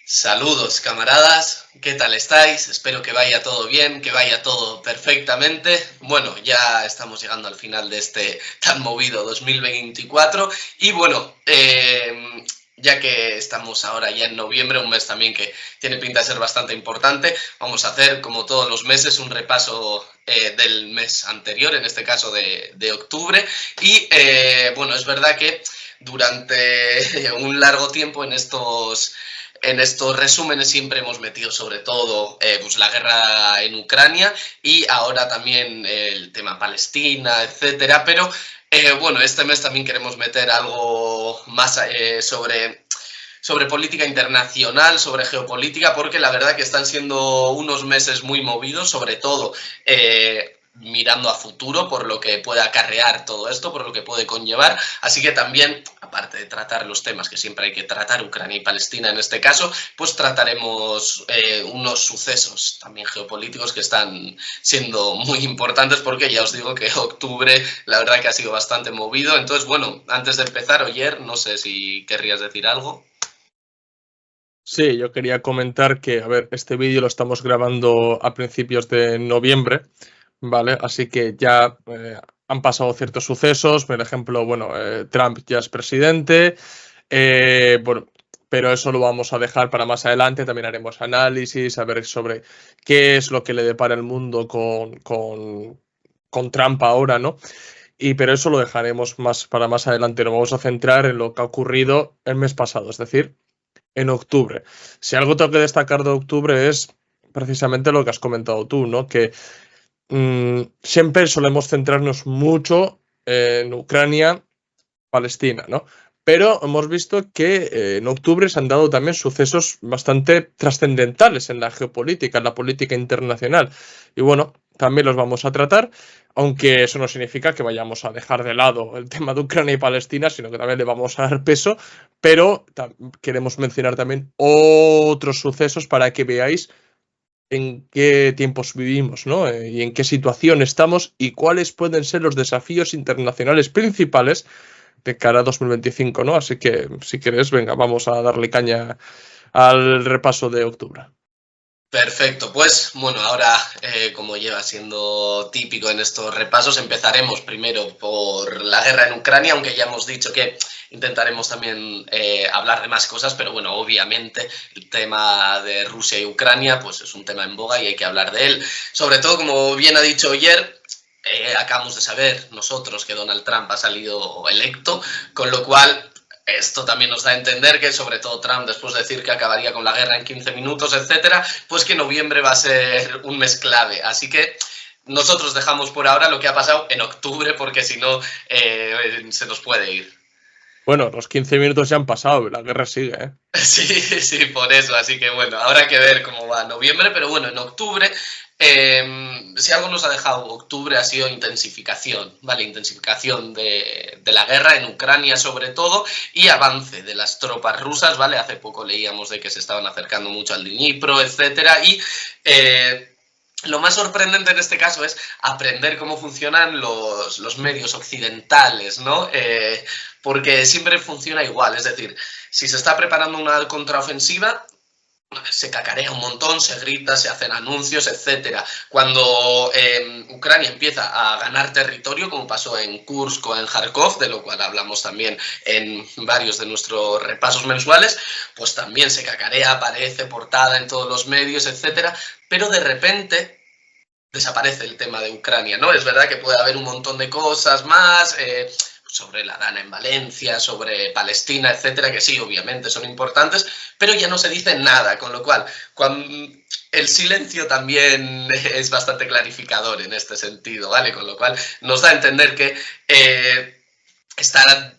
Saludos, camaradas, ¿qué tal estáis? Espero que vaya todo bien, que vaya todo perfectamente. Bueno, ya estamos llegando al final de este tan movido 2024 y bueno, ya que estamos ahora ya en noviembre, un mes también que tiene pinta de ser bastante importante, vamos a hacer, como todos los meses, un repaso del mes anterior, en este caso de octubre. Y bueno, es verdad que durante un largo tiempo en estos resúmenes siempre hemos metido sobre todo pues la guerra en Ucrania y ahora también el tema Palestina, etcétera, pero bueno, este mes también queremos meter algo más sobre política internacional, sobre geopolítica, porque la verdad que están siendo unos meses muy movidos, sobre todo mirando a futuro por lo que puede acarrear todo esto, por lo que puede conllevar. Así que también, aparte de tratar los temas que siempre hay que tratar, Ucrania y Palestina en este caso, pues trataremos unos sucesos también geopolíticos que están siendo muy importantes, porque ya os digo que octubre la verdad que ha sido bastante movido. Entonces, bueno, antes de empezar, Oyer, no sé si querrías decir algo. Sí, yo quería comentar que, a ver, este vídeo lo estamos grabando a principios de noviembre, ¿vale? Así que ya han pasado ciertos sucesos, por ejemplo, bueno, Trump ya es presidente, bueno, pero eso lo vamos a dejar para más adelante, también haremos análisis, a ver sobre qué es lo que le depara el mundo con Trump ahora, ¿no? Pero eso lo dejaremos más para más adelante, nos vamos a centrar en lo que ha ocurrido el mes pasado, es decir, en octubre. Si algo tengo que destacar de octubre es precisamente lo que has comentado tú, ¿no? Que siempre solemos centrarnos mucho en Ucrania, Palestina, ¿no? Pero hemos visto que en octubre se han dado también sucesos bastante trascendentales en la geopolítica, en la política internacional. Y bueno, también los vamos a tratar, aunque eso no significa que vayamos a dejar de lado el tema de Ucrania y Palestina, sino que también le vamos a dar peso, pero queremos mencionar también otros sucesos para que veáis en qué tiempos vivimos, ¿no? Y en qué situación estamos y cuáles pueden ser los desafíos internacionales principales de cara a 2025, ¿no? Así que, si quieres, venga, vamos a darle caña al repaso de octubre. Perfecto, pues bueno, ahora como lleva siendo típico en estos repasos, empezaremos primero por la guerra en Ucrania, aunque ya hemos dicho que intentaremos también hablar de más cosas, pero bueno, obviamente el tema de Rusia y Ucrania pues es un tema en boga y hay que hablar de él. Sobre todo, como bien ha dicho ayer, acabamos de saber nosotros que Donald Trump ha salido electo, con lo cual esto también nos da a entender que, sobre todo Trump, después de decir que acabaría con la guerra en 15 minutos, etcétera, pues que noviembre va a ser un mes clave. Así que nosotros dejamos por ahora lo que ha pasado en octubre, porque si no, se nos puede ir. Bueno, los 15 minutos ya han pasado, la guerra sigue, ¿eh? Sí, sí, por eso. Así que bueno, habrá que ver cómo va noviembre, pero bueno, en octubre, si algo nos ha dejado octubre ha sido intensificación, ¿vale? Intensificación de la guerra en Ucrania sobre todo y avance de las tropas rusas, ¿vale? Hace poco leíamos de que se estaban acercando mucho al Dnipro, etcétera, y lo más sorprendente en este caso es aprender cómo funcionan los medios occidentales, ¿no? Porque siempre funciona igual, es decir, si se está preparando una contraofensiva, se cacarea un montón, se grita, se hacen anuncios, etcétera. Cuando Ucrania empieza a ganar territorio, como pasó en Kursk o en Kharkov, de lo cual hablamos también en varios de nuestros repasos mensuales, pues también se cacarea, aparece portada en todos los medios, etcétera, pero de repente desaparece el tema de Ucrania, ¿no? Es verdad que puede haber un montón de cosas más, sobre la Dana en Valencia, sobre Palestina, etcétera, que sí, obviamente son importantes, pero ya no se dice nada, con lo cual, el silencio también es bastante clarificador en este sentido, ¿vale? Con lo cual nos da a entender que está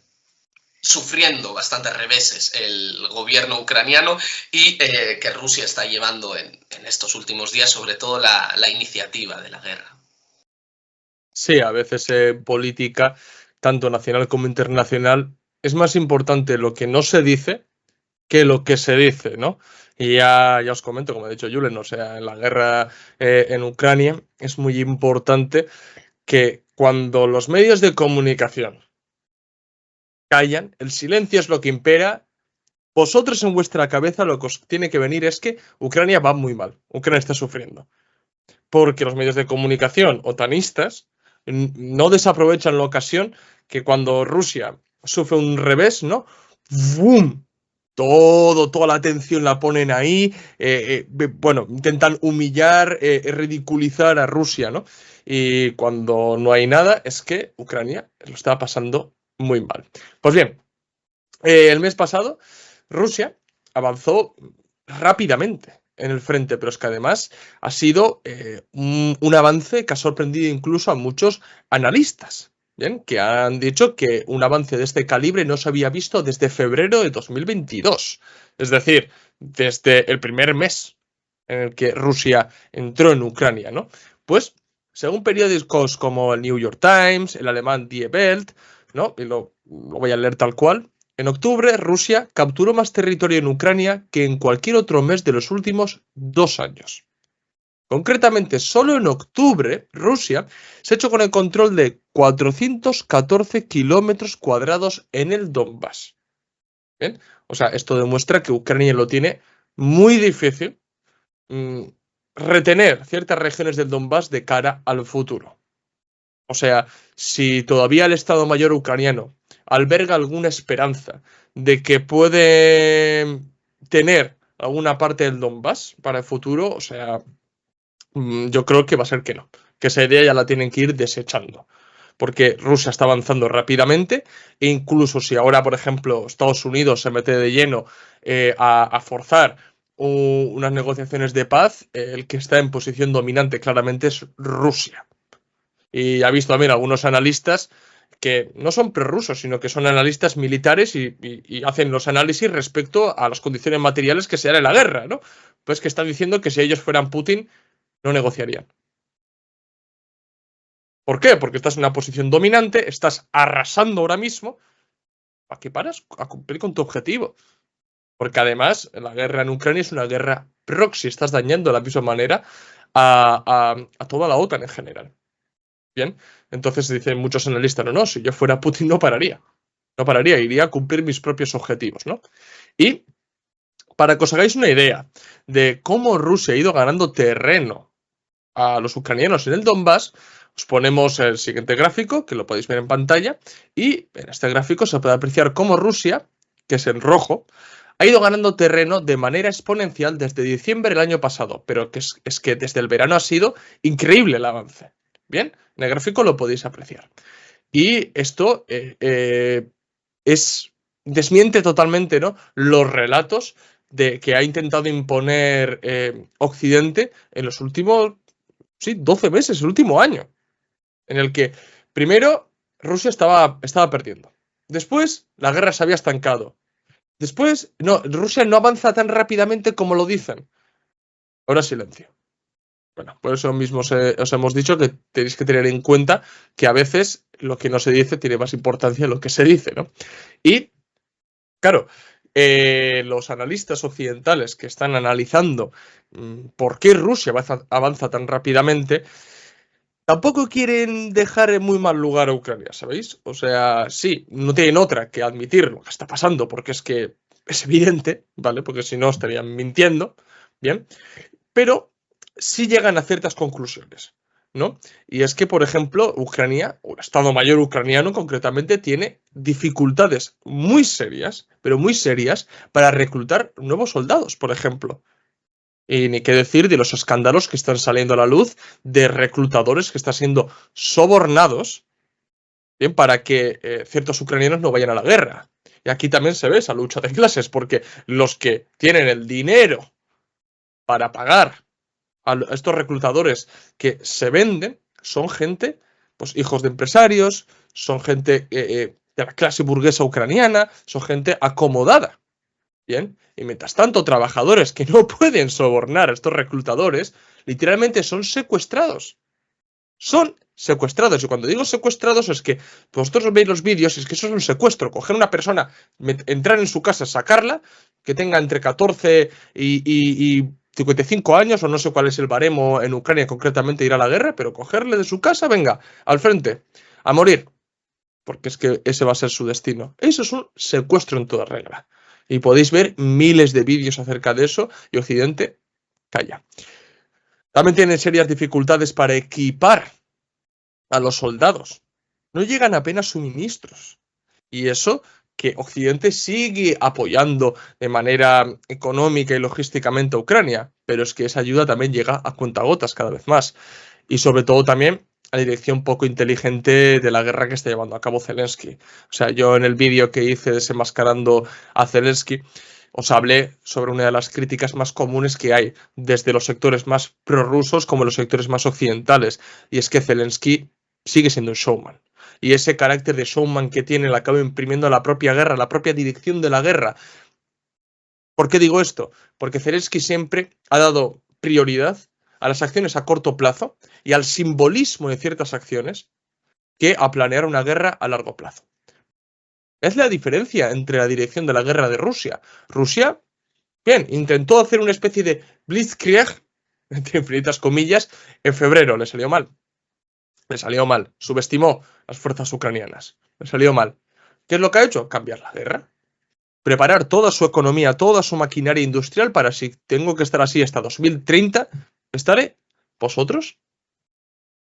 sufriendo bastantes reveses el gobierno ucraniano y que Rusia está llevando en estos últimos días sobre todo la iniciativa de la guerra. Sí, a veces política, tanto nacional como internacional, es más importante lo que no se dice que lo que se dice, ¿no? Y ya os comento, como ha dicho Julen, o sea, en la guerra en Ucrania es muy importante que cuando los medios de comunicación callan, el silencio es lo que impera vosotros en vuestra cabeza lo que os tiene que venir es que Ucrania va muy mal, Ucrania está sufriendo, porque los medios de comunicación otanistas no desaprovechan la ocasión que cuando Rusia sufre un revés, ¿no? ¡Bum! Toda la atención la ponen ahí, bueno, intentan humillar, ridiculizar a Rusia, ¿no? Y cuando no hay nada, es que Ucrania lo está pasando muy mal. Pues bien, el mes pasado Rusia avanzó rápidamente en el frente, pero es que además ha sido un avance que ha sorprendido incluso a muchos analistas, ¿bien? Que han dicho que un avance de este calibre no se había visto desde febrero de 2022, es decir, desde el primer mes en el que Rusia entró en Ucrania, ¿no? Pues, según periódicos como el New York Times, el alemán Die Welt, ¿no? Y lo voy a leer tal cual. En octubre, Rusia capturó más territorio en Ucrania que en cualquier otro mes de los últimos 2 años. Concretamente, solo en octubre, Rusia se ha hecho con el control de 414 kilómetros cuadrados en el Donbass. ¿Bien? O sea, esto demuestra que Ucrania lo tiene muy difícil retener ciertas regiones del Donbass de cara al futuro. O sea, si todavía el Estado Mayor ucraniano alberga alguna esperanza de que puede tener alguna parte del Donbass para el futuro, o sea, yo creo que va a ser que no, que esa idea ya la tienen que ir desechando. Porque Rusia está avanzando rápidamente e incluso si ahora, por ejemplo, Estados Unidos se mete de lleno a forzar unas negociaciones de paz, el que está en posición dominante claramente es Rusia. Y ha visto también algunos analistas que no son prorrusos, sino que son analistas militares y hacen los análisis respecto a las condiciones materiales que se dan en la guerra, ¿no? Pues que están diciendo que si ellos fueran Putin, no negociarían. ¿Por qué? Porque estás en una posición dominante, estás arrasando ahora mismo. ¿A qué paras? A cumplir con tu objetivo. Porque además, la guerra en Ucrania es una guerra proxy, estás dañando de la misma manera a toda la OTAN en general. Bien, entonces dicen muchos analistas, no, si yo fuera Putin no pararía. No pararía, iría a cumplir mis propios objetivos, ¿no? Y para que os hagáis una idea de cómo Rusia ha ido ganando terreno a los ucranianos en el Donbass, os ponemos el siguiente gráfico, que lo podéis ver en pantalla, y en este gráfico se puede apreciar cómo Rusia, que es en rojo, ha ido ganando terreno de manera exponencial desde diciembre del año pasado, pero que es que desde el verano ha sido increíble el avance. Bien, en el gráfico lo podéis apreciar. Y esto desmiente totalmente, ¿no?, los relatos de que ha intentado imponer Occidente en los últimos 12 meses, el último año, en el que primero Rusia estaba perdiendo. Después la guerra se había estancado. Después, no, Rusia no avanza tan rápidamente como lo dicen. Ahora silencio. Bueno, por eso mismo os hemos dicho que tenéis que tener en cuenta que a veces lo que no se dice tiene más importancia de lo que se dice, ¿no? Y, claro, los analistas occidentales que están analizando por qué Rusia avanza tan rápidamente, tampoco quieren dejar en muy mal lugar a Ucrania, ¿sabéis? O sea, sí, no tienen otra que admitir lo que está pasando, porque es que es evidente, ¿vale? Porque si no estarían mintiendo, ¿bien? Pero sí llegan a ciertas conclusiones, ¿no? Y es que, por ejemplo, Ucrania, o el Estado Mayor ucraniano concretamente, tiene dificultades muy serias, pero muy serias, para reclutar nuevos soldados, por ejemplo. Y ni qué decir de los escándalos que están saliendo a la luz de reclutadores que están siendo sobornados, bien, para que ciertos ucranianos no vayan a la guerra. Y aquí también se ve esa lucha de clases, porque los que tienen el dinero para pagar a estos reclutadores que se venden son gente, pues hijos de empresarios, son gente de la clase burguesa ucraniana, son gente acomodada. Bien, y mientras tanto, trabajadores que no pueden sobornar a estos reclutadores, literalmente son secuestrados. Son secuestrados. Y cuando digo secuestrados es que vosotros veis los vídeos, es que eso es un secuestro. Coger a una persona, entrar en su casa, sacarla, que tenga entre 14 y 55 años, o no sé cuál es el baremo en Ucrania concretamente, ir a la guerra, pero cogerle de su casa, venga, al frente, a morir. Porque es que ese va a ser su destino. Eso es un secuestro en toda regla. Y podéis ver miles de vídeos acerca de eso y Occidente calla. También tienen serias dificultades para equipar a los soldados. No llegan apenas suministros. Y eso que Occidente sigue apoyando de manera económica y logísticamente a Ucrania, pero es que esa ayuda también llega a cuentagotas cada vez más. Y sobre todo también a la dirección poco inteligente de la guerra que está llevando a cabo Zelensky. O sea, yo en el vídeo que hice desenmascarando a Zelensky os hablé sobre una de las críticas más comunes que hay desde los sectores más prorrusos como los sectores más occidentales, y es que Zelensky sigue siendo un showman. Y ese carácter de showman que tiene la acaba imprimiendo a la propia guerra, la propia dirección de la guerra. ¿Por qué digo esto? Porque Zelensky siempre ha dado prioridad a las acciones a corto plazo y al simbolismo de ciertas acciones que a planear una guerra a largo plazo. Es la diferencia entre la dirección de la guerra de Rusia. Rusia, bien, intentó hacer una especie de blitzkrieg, entre infinitas comillas, en febrero, le salió mal. Le salió mal. Subestimó las fuerzas ucranianas. Le salió mal. ¿Qué es lo que ha hecho? Cambiar la guerra. Preparar toda su economía, toda su maquinaria industrial para si tengo que estar así hasta 2030, estaré. ¿Vosotros?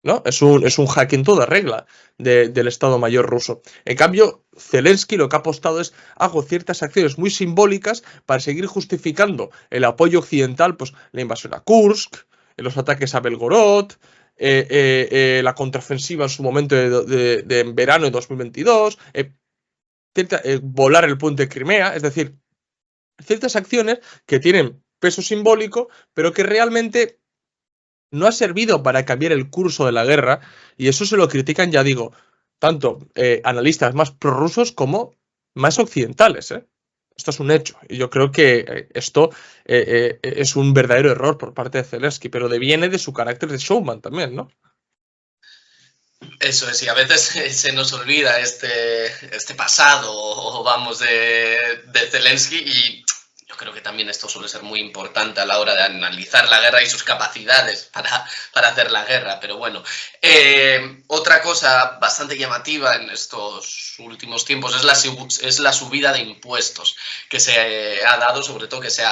¿No? Es un jaque en toda regla del Estado Mayor ruso. En cambio, Zelensky lo que ha apostado es hago ciertas acciones muy simbólicas para seguir justificando el apoyo occidental, pues la invasión a Kursk, los ataques a Belgorod, la contraofensiva en su momento de verano de 2022, volar el puente de Crimea, es decir, ciertas acciones que tienen peso simbólico, pero que realmente no ha servido para cambiar el curso de la guerra, y eso se lo critican, ya digo, tanto analistas más prorrusos como más occidentales. Esto es un hecho, y yo creo que esto es un verdadero error por parte de Zelensky, pero deviene de su carácter de showman también, ¿no? Eso es, y a veces se nos olvida este pasado, o vamos, de Zelensky, y yo creo que también esto suele ser muy importante a la hora de analizar la guerra y sus capacidades para hacer la guerra. Pero bueno, otra cosa bastante llamativa en estos últimos tiempos es la subida de impuestos que se ha dado, sobre todo que se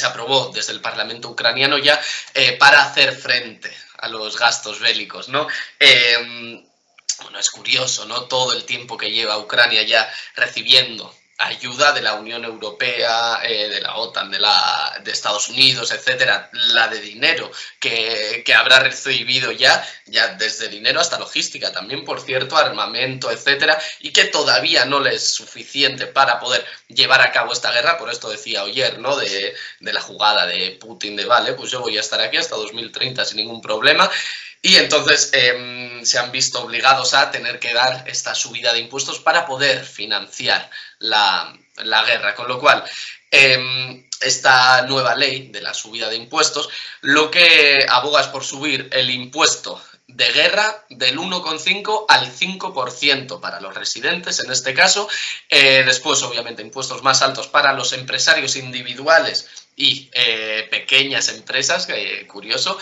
aprobó desde el Parlamento ucraniano ya para hacer frente a los gastos bélicos, ¿no? Bueno, es curioso, ¿no? Todo el tiempo que lleva Ucrania ya recibiendo ayuda de la Unión Europea, de la OTAN, de Estados Unidos, etcétera, la de dinero que habrá recibido ya desde dinero hasta logística, también, por cierto, armamento, etcétera, y que todavía no le es suficiente para poder llevar a cabo esta guerra. Por esto decía ayer, ¿no? De la jugada de Putin de vale, pues yo voy a estar aquí hasta 2030 sin ningún problema. Y entonces se han visto obligados a tener que dar esta subida de impuestos para poder financiar la guerra. Con lo cual, esta nueva ley de la subida de impuestos lo que aboga es por subir el impuesto de guerra del 1,5 al 5% para los residentes, en este caso. Después, obviamente, impuestos más altos para los empresarios individuales y pequeñas empresas, curioso.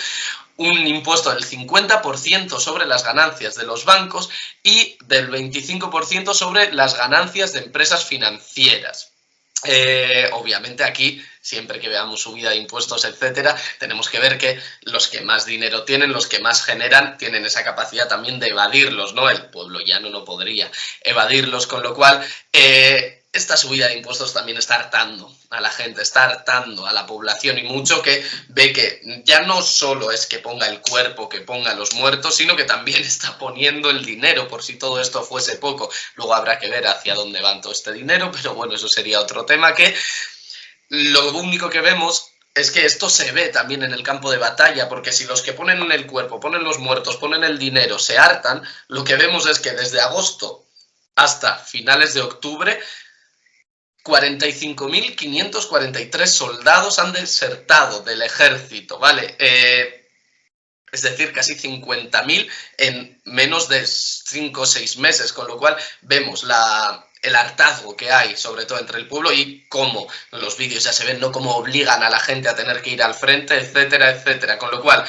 Un impuesto del 50% sobre las ganancias de los bancos y del 25% sobre las ganancias de empresas financieras. Obviamente aquí, siempre que veamos subida de impuestos, etcétera, tenemos que ver que los que más dinero tienen, los que más generan, tienen esa capacidad también de evadirlos, ¿no? El pueblo llano no podría evadirlos, con lo cual esta subida de impuestos también está hartando a la gente, está hartando a la población, y mucho, que ve que ya no solo es que ponga el cuerpo, que ponga los muertos, sino que también está poniendo el dinero, por si todo esto fuese poco. Luego habrá que ver hacia dónde va todo este dinero, pero bueno, eso sería otro tema. Que lo único que vemos es que esto se ve también en el campo de batalla, porque si los que ponen el cuerpo, ponen los muertos, ponen el dinero, se hartan, lo que vemos es que desde agosto hasta finales de octubre 45.543 soldados han desertado del ejército, ¿vale? Es decir, casi 50.000 en menos de 5 o 6 meses, con lo cual vemos el hartazgo que hay, sobre todo entre el pueblo, y cómo los vídeos ya se ven, ¿no? Cómo obligan a la gente a tener que ir al frente, etcétera, etcétera. Con lo cual,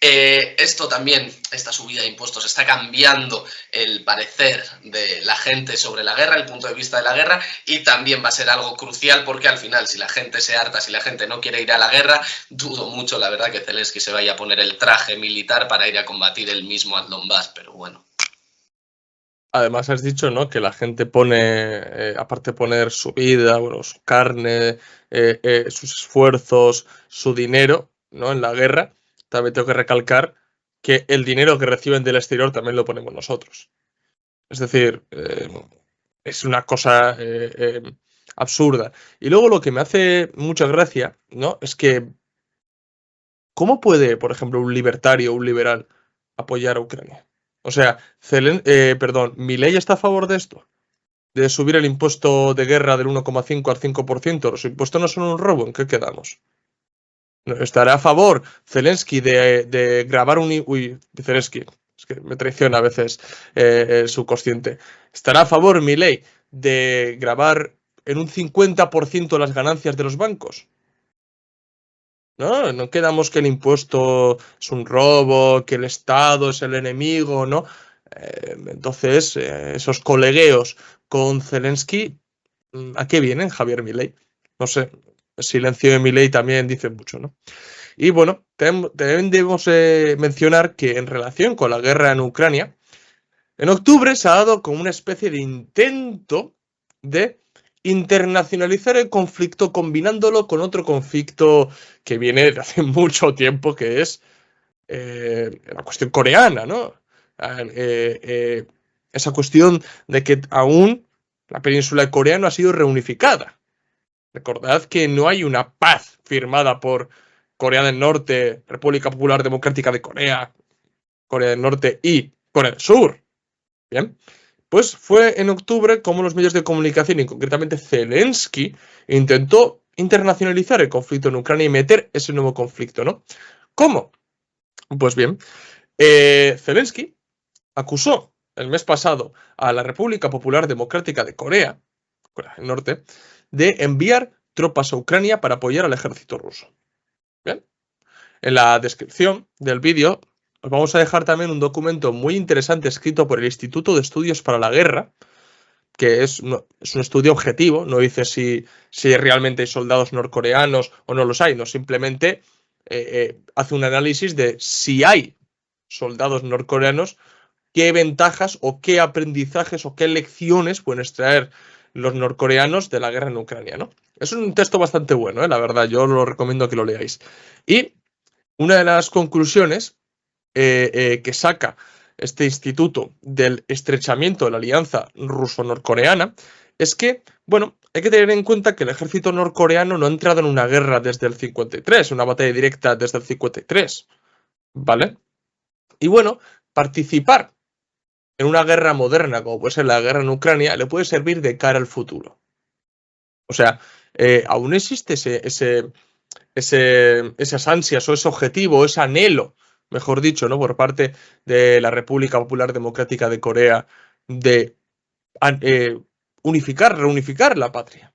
Esto también, esta subida de impuestos, está cambiando el parecer de la gente sobre la guerra, el punto de vista de la guerra, y también va a ser algo crucial porque al final, si la gente se harta, si la gente no quiere ir a la guerra, dudo mucho, la verdad, que Zelensky se vaya a poner el traje militar para ir a combatir él mismo al Donbass, pero bueno. Además has dicho, ¿no?, que la gente pone, aparte de poner su vida, bueno, su carne, sus esfuerzos, su dinero, ¿no?, en la guerra, también tengo que recalcar que el dinero que reciben del exterior también lo ponemos nosotros. Es decir, es una cosa absurda. Y luego lo que me hace mucha gracia, ¿no?, es que ¿cómo puede, por ejemplo, un libertario o un liberal apoyar a Ucrania? O sea, ¿Milei está a favor de esto? ¿De subir el impuesto de guerra del 1,5 al 5%? ¿Los impuestos no son un robo? ¿En qué quedamos? ¿Estará a favor Zelensky de grabar un... Uy, Zelensky, es que me traiciona a veces el subconsciente. ¿Estará a favor Milei de grabar en un 50% las ganancias de los bancos? No quedamos que el impuesto es un robo, que el Estado es el enemigo, ¿no? Entonces, esos colegueos con Zelensky, ¿a qué vienen, Javier Milei? No sé, el silencio de Milei también dice mucho, ¿no? Y bueno, también debemos mencionar que en relación con la guerra en Ucrania, en octubre se ha dado como una especie de intento de internacionalizar el conflicto combinándolo con otro conflicto que viene de hace mucho tiempo, que es la cuestión coreana, ¿no? Esa cuestión de que aún la península de Corea no ha sido reunificada. Recordad que no hay una paz firmada por Corea del Norte, República Popular Democrática de Corea, Corea del Norte y Corea del Sur. Bien, pues fue en octubre como los medios de comunicación y concretamente Zelensky intentó internacionalizar el conflicto en Ucrania y meter ese nuevo conflicto, ¿no? ¿Cómo? Pues bien, Zelensky acusó el mes pasado a la República Popular Democrática de Corea, Corea del Norte, de enviar tropas a Ucrania para apoyar al ejército ruso. Bien, en la descripción del vídeo os vamos a dejar también un documento muy interesante escrito por el Instituto de Estudios para la Guerra, que es un estudio objetivo, no dice si realmente hay soldados norcoreanos o no los hay, no, simplemente hace un análisis de si hay soldados norcoreanos, qué ventajas o qué aprendizajes o qué lecciones pueden extraer los norcoreanos de la guerra en Ucrania, ¿no? Es un texto bastante bueno, la verdad, yo lo recomiendo que lo leáis. Y una de las conclusiones que saca este instituto del estrechamiento de la alianza ruso-norcoreana es que, bueno, hay que tener en cuenta que el ejército norcoreano no ha entrado en una guerra desde el 53, una batalla directa desde el 53, ¿vale? Y bueno, participar en una guerra moderna, como puede ser la guerra en Ucrania, le puede servir de cara al futuro. O sea, aún existe esas ansias o ese objetivo, ese anhelo, mejor dicho, ¿no?, por parte de la República Popular Democrática de Corea de reunificar la patria.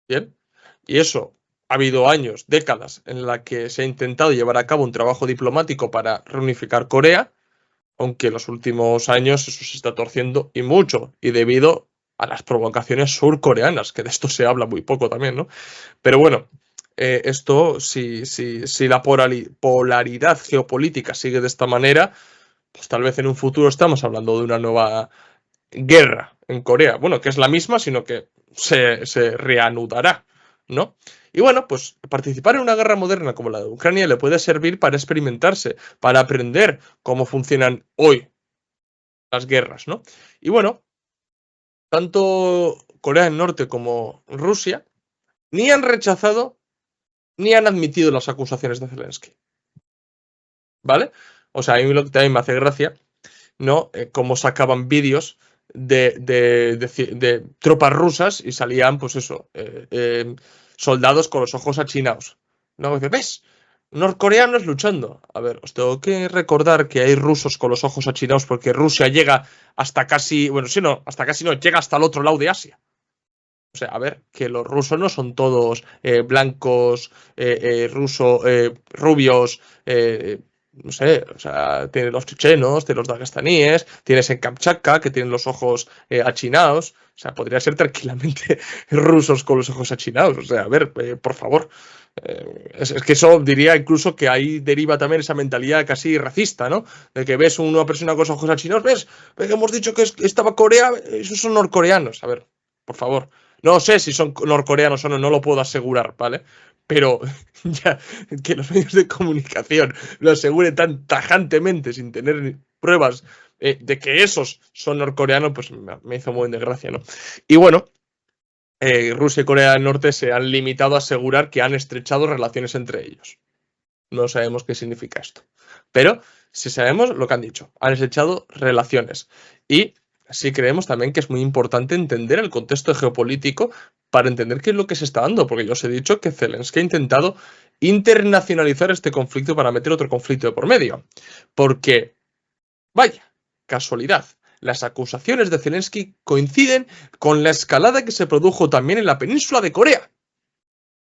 Bien, y eso ha habido años, décadas, en la que se ha intentado llevar a cabo un trabajo diplomático para reunificar Corea, aunque en los últimos años eso se está torciendo y mucho, y debido a las provocaciones surcoreanas, que de esto se habla muy poco también, ¿no? Pero bueno, esto, si la polaridad geopolítica sigue de esta manera, pues tal vez en un futuro estamos hablando de una nueva guerra en Corea. Bueno, que es la misma, sino que se reanudará, ¿no? Y bueno, pues participar en una guerra moderna como la de Ucrania le puede servir para experimentarse, para aprender cómo funcionan hoy las guerras, ¿no? Y bueno, tanto Corea del Norte como Rusia ni han rechazado ni han admitido las acusaciones de Zelensky, ¿vale? O sea, a mí lo que también me hace gracia, ¿no? Cómo sacaban vídeos de tropas rusas y salían, pues eso, soldados con los ojos achinados, ¿no? ¿Ves? Norcoreanos luchando. A ver, os tengo que recordar que hay rusos con los ojos achinados porque Rusia llega hasta casi, bueno, sí, no, hasta casi no, llega hasta el otro lado de Asia. O sea, a ver, que los rusos no son todos blancos, rubios, no sé, o sea, tienes los chechenos, tienes los dagestaníes, tienes en Kamchatka, que tienen los ojos achinados, o sea, podría ser tranquilamente rusos con los ojos achinados, o sea, a ver, por favor. Es que eso diría incluso que ahí deriva también esa mentalidad casi racista, ¿no? De que ves una persona con los ojos achinados, ¿ves? Hemos dicho que estaba Corea, esos son norcoreanos. A ver, por favor. No sé si son norcoreanos o no, no lo puedo asegurar, ¿vale? Pero ya que los medios de comunicación lo aseguren tan tajantemente sin tener pruebas de que esos son norcoreanos, pues me hizo muy de gracia, ¿no? Y bueno, Rusia y Corea del Norte se han limitado a asegurar que han estrechado relaciones entre ellos. No sabemos qué significa esto. Pero si sabemos lo que han dicho, han estrechado relaciones. Y sí creemos también que es muy importante entender el contexto geopolítico para entender qué es lo que se está dando, porque yo os he dicho que Zelensky ha intentado internacionalizar este conflicto para meter otro conflicto de por medio. Porque, vaya, casualidad, las acusaciones de Zelensky coinciden con la escalada que se produjo también en la península de Corea.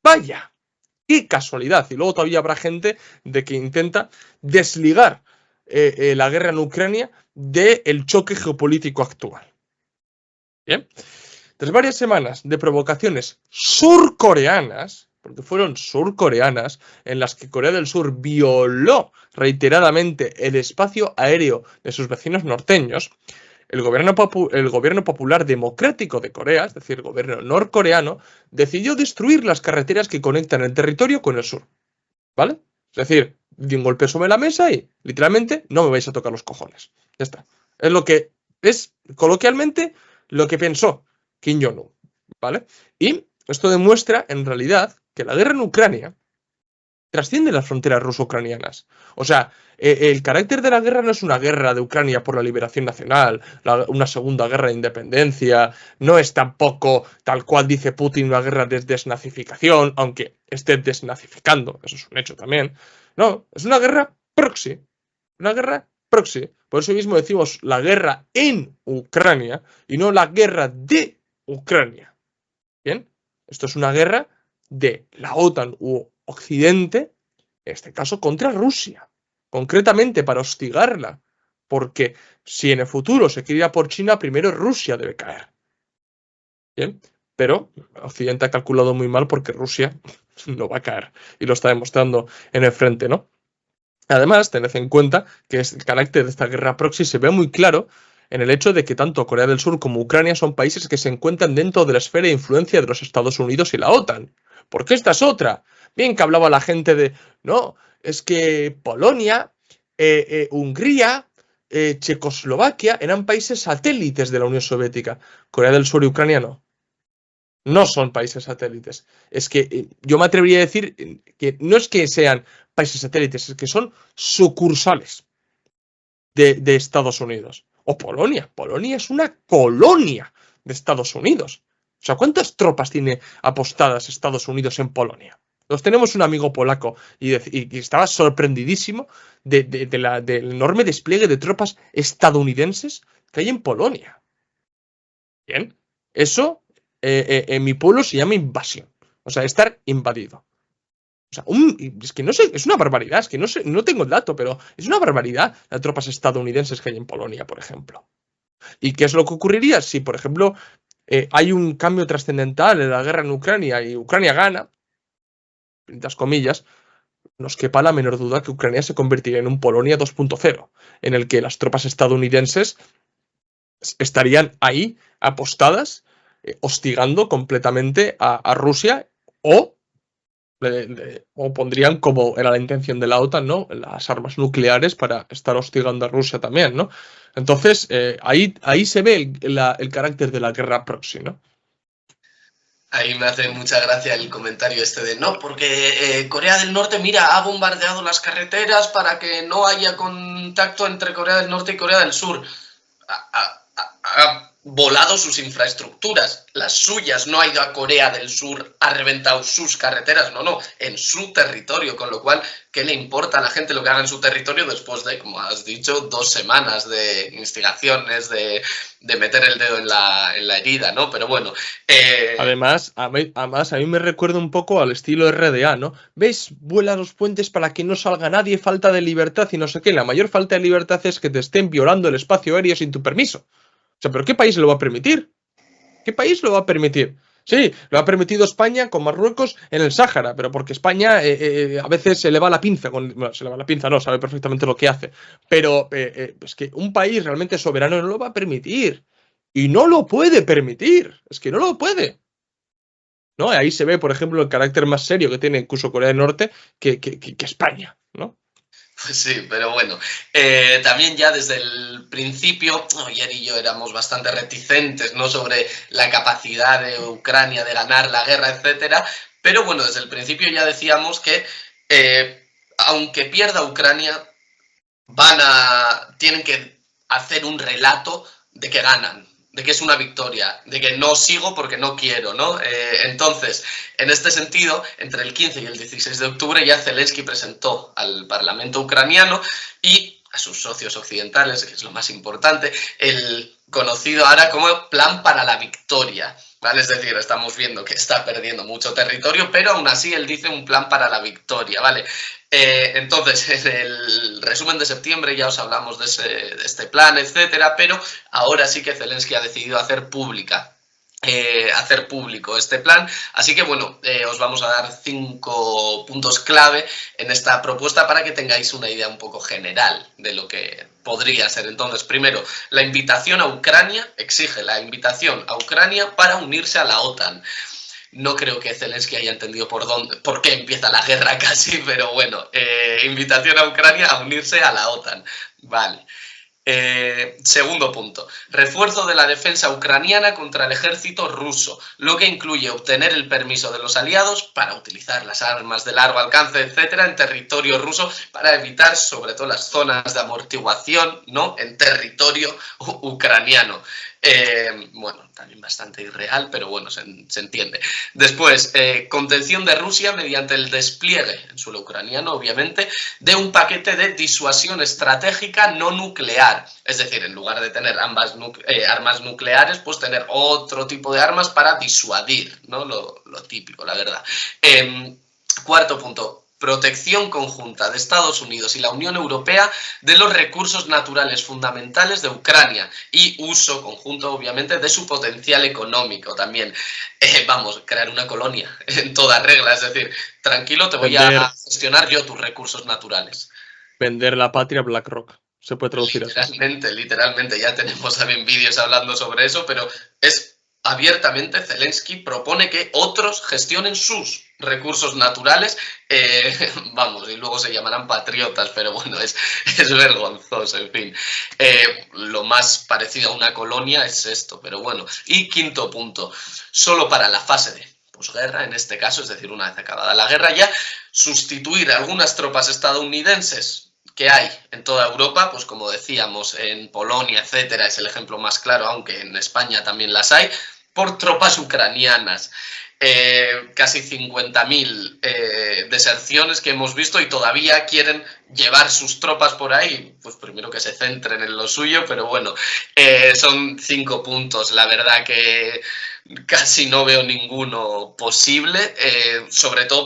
Vaya, qué casualidad. Y luego todavía habrá gente de que intenta desligar la guerra en Ucrania del choque geopolítico actual. Bien. Tras varias semanas de provocaciones surcoreanas, porque fueron surcoreanas, en las que Corea del Sur violó reiteradamente el espacio aéreo de sus vecinos norteños, el gobierno popular democrático de Corea, es decir, el gobierno norcoreano, decidió destruir las carreteras que conectan el territorio con el sur. ¿Vale? Es decir, di un golpe sobre la mesa y literalmente no me vais a tocar los cojones. Ya está. Es lo que es coloquialmente lo que pensó Kim Jong-un. ¿Vale? Y esto demuestra en realidad que la guerra en Ucrania trasciende las fronteras ruso-ucranianas. O sea, el carácter de la guerra no es una guerra de Ucrania por la liberación nacional, una segunda guerra de independencia, no es tampoco, tal cual dice Putin, una guerra de desnazificación, aunque esté desnazificando, eso es un hecho también. No, es una guerra proxy. Una guerra proxy. Por eso mismo decimos la guerra en Ucrania y no la guerra de Ucrania. ¿Bien? Esto es una guerra de la OTAN u Occidente, en este caso contra Rusia, concretamente para hostigarla, porque si en el futuro se quiere ir a por China, primero Rusia debe caer. Bien, pero Occidente ha calculado muy mal porque Rusia no va a caer y lo está demostrando en el frente, ¿no? Además, tened en cuenta que el carácter de esta guerra proxy se ve muy claro en el hecho de que tanto Corea del Sur como Ucrania son países que se encuentran dentro de la esfera de influencia de los Estados Unidos y la OTAN. Porque esta es otra. Bien que hablaba la gente de, no, es que Polonia, Hungría, Checoslovaquia eran países satélites de la Unión Soviética. Corea del Sur y Ucrania no. No son países satélites. Es que yo me atrevería a decir que no es que sean países satélites, es que son sucursales de Estados Unidos. O Polonia. Polonia es una colonia de Estados Unidos. O sea, ¿cuántas tropas tiene apostadas Estados Unidos en Polonia? Nos tenemos un amigo polaco y estaba sorprendidísimo del enorme despliegue de tropas estadounidenses que hay en Polonia. Bien, eso en mi pueblo se llama invasión. O sea, estar invadido. O sea, es que no sé, es una barbaridad, es que no sé, no tengo el dato, pero es una barbaridad las tropas estadounidenses que hay en Polonia, por ejemplo. ¿Y qué es lo que ocurriría si, por ejemplo, hay un cambio trascendental en la guerra en Ucrania y Ucrania gana, entre comillas, nos quepa la menor duda que Ucrania se convertiría en un Polonia 2.0, en el que las tropas estadounidenses estarían ahí apostadas, hostigando completamente a Rusia o pondrían, como era la intención de la OTAN, ¿no?, las armas nucleares para estar hostigando a Rusia también, ¿no? Entonces, ahí se ve el carácter de la guerra proxy, ¿no? Ahí me hace mucha gracia el comentario este de no, porque Corea del Norte, mira, ha bombardeado las carreteras para que no haya contacto entre Corea del Norte y Corea del Sur. Ha volado sus infraestructuras, las suyas, no ha ido a Corea del Sur, ha reventado sus carreteras, no, en su territorio, con lo cual, ¿qué le importa a la gente lo que haga en su territorio después de, como has dicho, 2 semanas de instigaciones, de meter el dedo en la herida, ¿no? Pero bueno. Además, a mí me recuerda un poco al estilo RDA, ¿no? ¿Ves? Vuela los puentes para que no salga nadie, falta de libertad y no sé qué. La mayor falta de libertad es que te estén violando el espacio aéreo sin tu permiso. O sea, ¿pero qué país lo va a permitir? ¿Qué país lo va a permitir? Sí, lo ha permitido España con Marruecos en el Sáhara, pero porque España a veces se le va la pinza. Bueno, se le va la pinza, no, sabe perfectamente lo que hace. Pero es que un país realmente soberano no lo va a permitir. Y no lo puede permitir. Es que no lo puede. ¿No? Ahí se ve, por ejemplo, el carácter más serio que tiene incluso Corea del Norte que España, ¿no? Pues sí, pero bueno, también ya desde el principio, ayer y yo éramos bastante reticentes, ¿no?, sobre la capacidad de Ucrania de ganar la guerra, etcétera, pero bueno, desde el principio ya decíamos que aunque pierda Ucrania, tienen que hacer un relato de que ganan, de que es una victoria, de que no sigo porque no quiero, ¿no? Entonces, en este sentido, entre el 15 y el 16 de octubre ya Zelensky presentó al Parlamento ucraniano y a sus socios occidentales, que es lo más importante, el conocido ahora como Plan para la Victoria, ¿vale? Es decir, estamos viendo que está perdiendo mucho territorio, pero aún así él dice un plan para la victoria, ¿vale? Entonces, en el resumen de septiembre ya os hablamos de este plan, etcétera, pero ahora sí que Zelensky ha decidido hacer público este plan, así que bueno, os vamos a dar 5 puntos clave en esta propuesta para que tengáis una idea un poco general de lo que podría ser. Entonces, primero, la invitación a Ucrania, exige la invitación a Ucrania para unirse a la OTAN. No creo que Zelensky haya entendido por qué empieza la guerra casi, pero bueno, invitación a Ucrania a unirse a la OTAN. Vale. Segundo punto, refuerzo de la defensa ucraniana contra el ejército ruso, lo que incluye obtener el permiso de los aliados para utilizar las armas de largo alcance, etcétera, en territorio ruso para evitar sobre todo las zonas de amortiguación, ¿no?, en territorio ucraniano. Bueno, también bastante irreal, pero bueno, se entiende. Después, contención de Rusia mediante el despliegue, en suelo ucraniano, obviamente, de un paquete de disuasión estratégica no nuclear. Es decir, en lugar de tener ambas armas nucleares, pues tener otro tipo de armas para disuadir, ¿no? Lo típico, la verdad. Cuarto punto. Protección conjunta de Estados Unidos y la Unión Europea de los recursos naturales fundamentales de Ucrania y uso conjunto, obviamente, de su potencial económico también. Vamos, crear una colonia en toda regla, es decir, tranquilo, te voy a gestionar yo tus recursos naturales. Vender la patria a BlackRock. Se puede traducir así. Literalmente, ya tenemos también vídeos hablando sobre eso, pero es abiertamente Zelensky propone que otros gestionen sus recursos naturales, vamos, y luego se llamarán patriotas, pero bueno, es vergonzoso, en fin. Lo más parecido a una colonia es esto, pero bueno. Y quinto punto, solo para la fase de posguerra, en este caso, es decir, una vez acabada la guerra ya, sustituir algunas tropas estadounidenses que hay en toda Europa, pues como decíamos, en Polonia, etcétera, es el ejemplo más claro, aunque en España también las hay, por tropas ucranianas. Casi 50.000 deserciones que hemos visto y todavía quieren llevar sus tropas por ahí. Pues primero que se centren en lo suyo, pero bueno, son 5 puntos. La verdad que casi no veo ninguno posible, sobre todo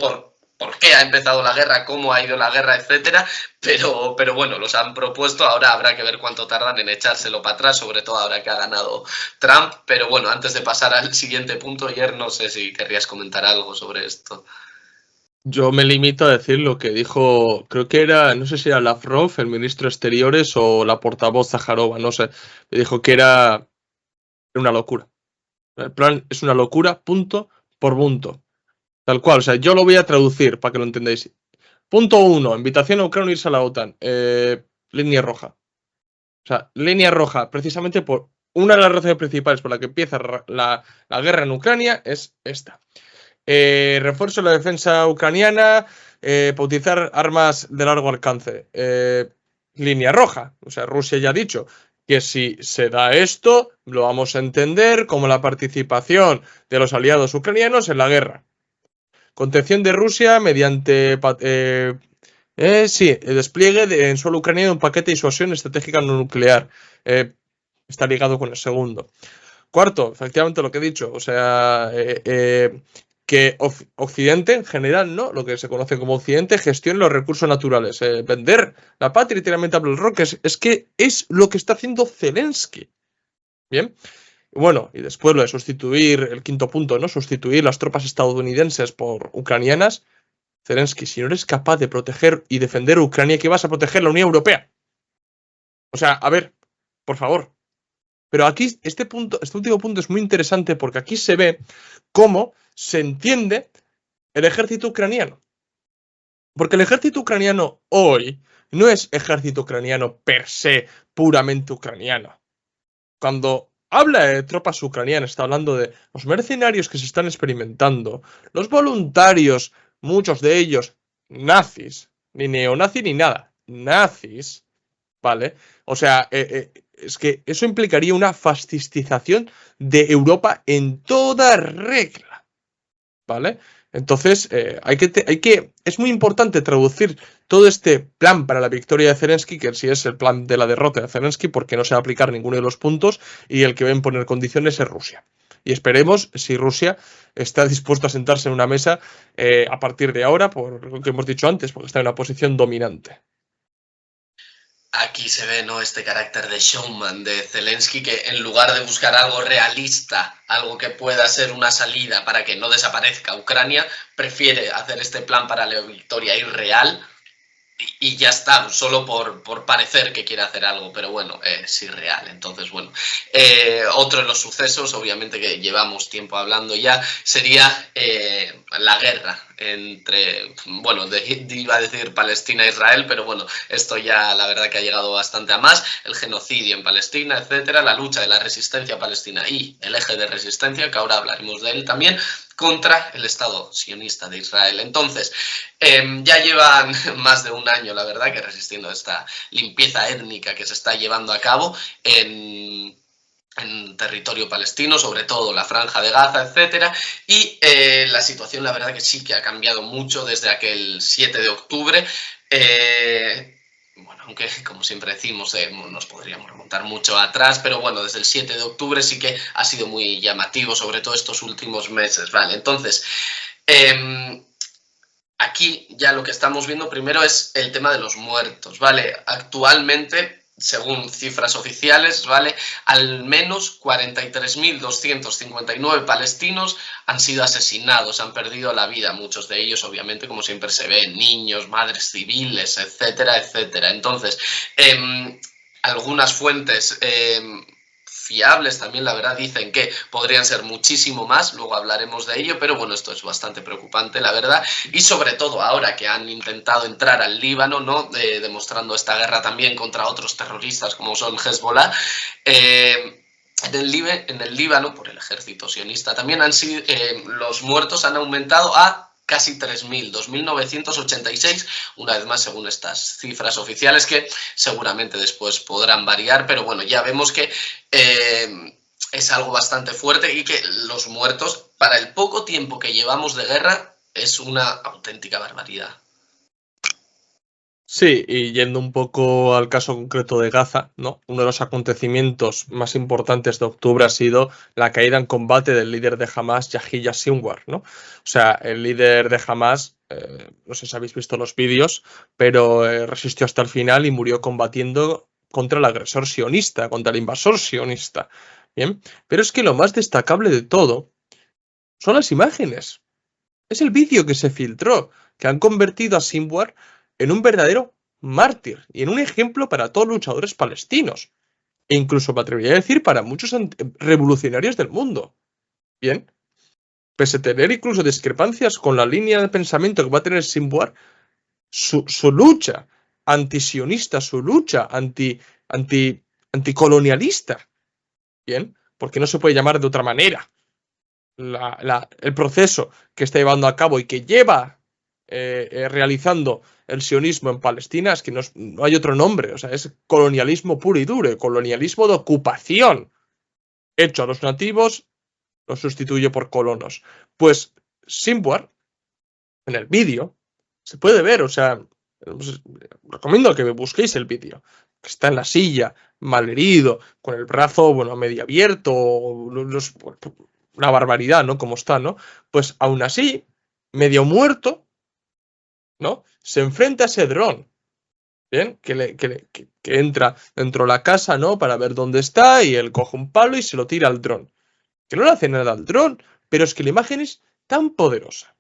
por qué ha empezado la guerra, cómo ha ido la guerra, etcétera, pero bueno, los han propuesto, ahora habrá que ver cuánto tardan en echárselo para atrás, sobre todo ahora que ha ganado Trump, pero bueno, antes de pasar al siguiente punto, ayer no sé si querrías comentar algo sobre esto. Yo me limito a decir lo que dijo, creo que era, no sé si era Lavrov, el ministro de Exteriores, o la portavoz Zaharova, no sé, me dijo que era una locura. El plan es una locura, punto por punto. Tal cual, o sea, yo lo voy a traducir para que lo entendáis. Punto 1, invitación a Ucrania a irse a la OTAN. Línea roja. O sea, línea roja, precisamente por una de las razones principales por la que empieza la guerra en Ucrania es esta. Refuerzo de la defensa ucraniana para utilizar armas de largo alcance. Línea roja. O sea, Rusia ya ha dicho que si se da esto, lo vamos a entender como la participación de los aliados ucranianos en la guerra. Contención de Rusia mediante el despliegue en suelo ucraniano de un paquete de disuasión estratégica no nuclear. Está ligado con el segundo. Cuarto, efectivamente lo que he dicho, o sea, que Occidente en general, ¿no? Lo que se conoce como Occidente, gestione los recursos naturales. Vender la patria y tiramente a BlackRock es que es lo que está haciendo Zelensky. Bien. Bueno, y después lo de sustituir, el quinto punto, ¿no? Sustituir las tropas estadounidenses por ucranianas. Zelensky, si no eres capaz de proteger y defender Ucrania, ¿qué vas a proteger la Unión Europea? O sea, a ver, por favor. Pero aquí este último punto es muy interesante porque aquí se ve cómo se entiende el ejército ucraniano. Porque el ejército ucraniano hoy no es ejército ucraniano per se, puramente ucraniano. Cuando habla de tropas ucranianas, está hablando de los mercenarios que se están experimentando, los voluntarios, muchos de ellos nazis, ni neonazis ni nada, nazis, ¿vale? O sea, es que eso implicaría una fascistización de Europa en toda regla, ¿vale? Entonces, es muy importante traducir todo este plan para la victoria de Zelensky, que sí es el plan de la derrota de Zelensky, porque no se va a aplicar ninguno de los puntos y el que va a imponer condiciones es Rusia. Y esperemos si Rusia está dispuesta a sentarse en una mesa a partir de ahora, por lo que hemos dicho antes, porque está en una posición dominante. Aquí se ve, ¿no?, este carácter de showman de Zelensky, que en lugar de buscar algo realista, algo que pueda ser una salida para que no desaparezca Ucrania, prefiere hacer este plan para la victoria irreal y ya está, solo por parecer que quiere hacer algo, pero bueno, es irreal. Entonces, bueno, otro de los sucesos, obviamente, que llevamos tiempo hablando ya, sería la guerra entre, bueno, iba a decir Palestina e Israel, pero bueno, esto ya la verdad que ha llegado bastante a más, el genocidio en Palestina, etcétera, la lucha de la resistencia palestina y el eje de resistencia, que ahora hablaremos de él también, contra el Estado sionista de Israel. Entonces, ya llevan más de un año, la verdad, que resistiendo a esta limpieza étnica que se está llevando a cabo en territorio palestino, sobre todo la Franja de Gaza, etcétera, y la situación, la verdad, que sí que ha cambiado mucho desde aquel 7 de octubre. Bueno, aunque como siempre decimos, nos podríamos remontar mucho atrás, pero bueno, desde el 7 de octubre sí que ha sido muy llamativo, sobre todo estos últimos meses, ¿vale? Entonces, aquí ya lo que estamos viendo primero es el tema de los muertos, ¿vale? Actualmente, según cifras oficiales, ¿vale?, al menos 43.259 palestinos han sido asesinados, han perdido la vida, muchos de ellos, obviamente, como siempre se ve, niños, madres civiles, etcétera, etcétera. Entonces, algunas fuentes fiables también, la verdad, dicen que podrían ser muchísimo más, luego hablaremos de ello, pero bueno, esto es bastante preocupante, la verdad, y sobre todo ahora que han intentado entrar al Líbano, ¿no?, demostrando esta guerra también contra otros terroristas como son Hezbollah, en el Líbano, por el ejército sionista, también han sido, los muertos han aumentado a casi 3.000, 2.986, una vez más según estas cifras oficiales, que seguramente después podrán variar, pero bueno, ya vemos que es algo bastante fuerte y que los muertos, para el poco tiempo que llevamos de guerra, es una auténtica barbaridad. Sí, y yendo un poco al caso concreto de Gaza, ¿no?, uno de los acontecimientos más importantes de octubre ha sido la caída en combate del líder de Hamas, Yahya Sinwar, ¿no? O sea, el líder de Hamas, no sé si habéis visto los vídeos, pero resistió hasta el final y murió combatiendo contra el agresor sionista, contra el invasor sionista. Bien, pero es que lo más destacable de todo son las imágenes. Es el vídeo que se filtró, que han convertido a Sinwar en un verdadero mártir y en un ejemplo para todos los luchadores palestinos, e incluso me atrevería a decir para muchos revolucionarios del mundo. Bien, pese a tener incluso discrepancias con la línea de pensamiento que va a tener Sinwar, su lucha antisionista, su lucha anticolonialista, bien, porque no se puede llamar de otra manera, el proceso que está llevando a cabo y que lleva realizando el sionismo en Palestina, es que no hay otro nombre, o sea, es colonialismo puro y duro, colonialismo de ocupación, hecho a los nativos, los sustituye por colonos. Pues Sinwar, en el vídeo, se puede ver, o sea, os recomiendo que busquéis el vídeo, que está en la silla, malherido, con el brazo, bueno, medio abierto, una barbaridad, ¿no? Como está, ¿no? Pues aún así, medio muerto, ¿no? Se enfrenta a ese dron, ¿bien? Que entra dentro de la casa, ¿no? Para ver dónde está y él coge un palo y se lo tira al dron. Que no le hace nada al dron, pero es que la imagen es tan poderosa.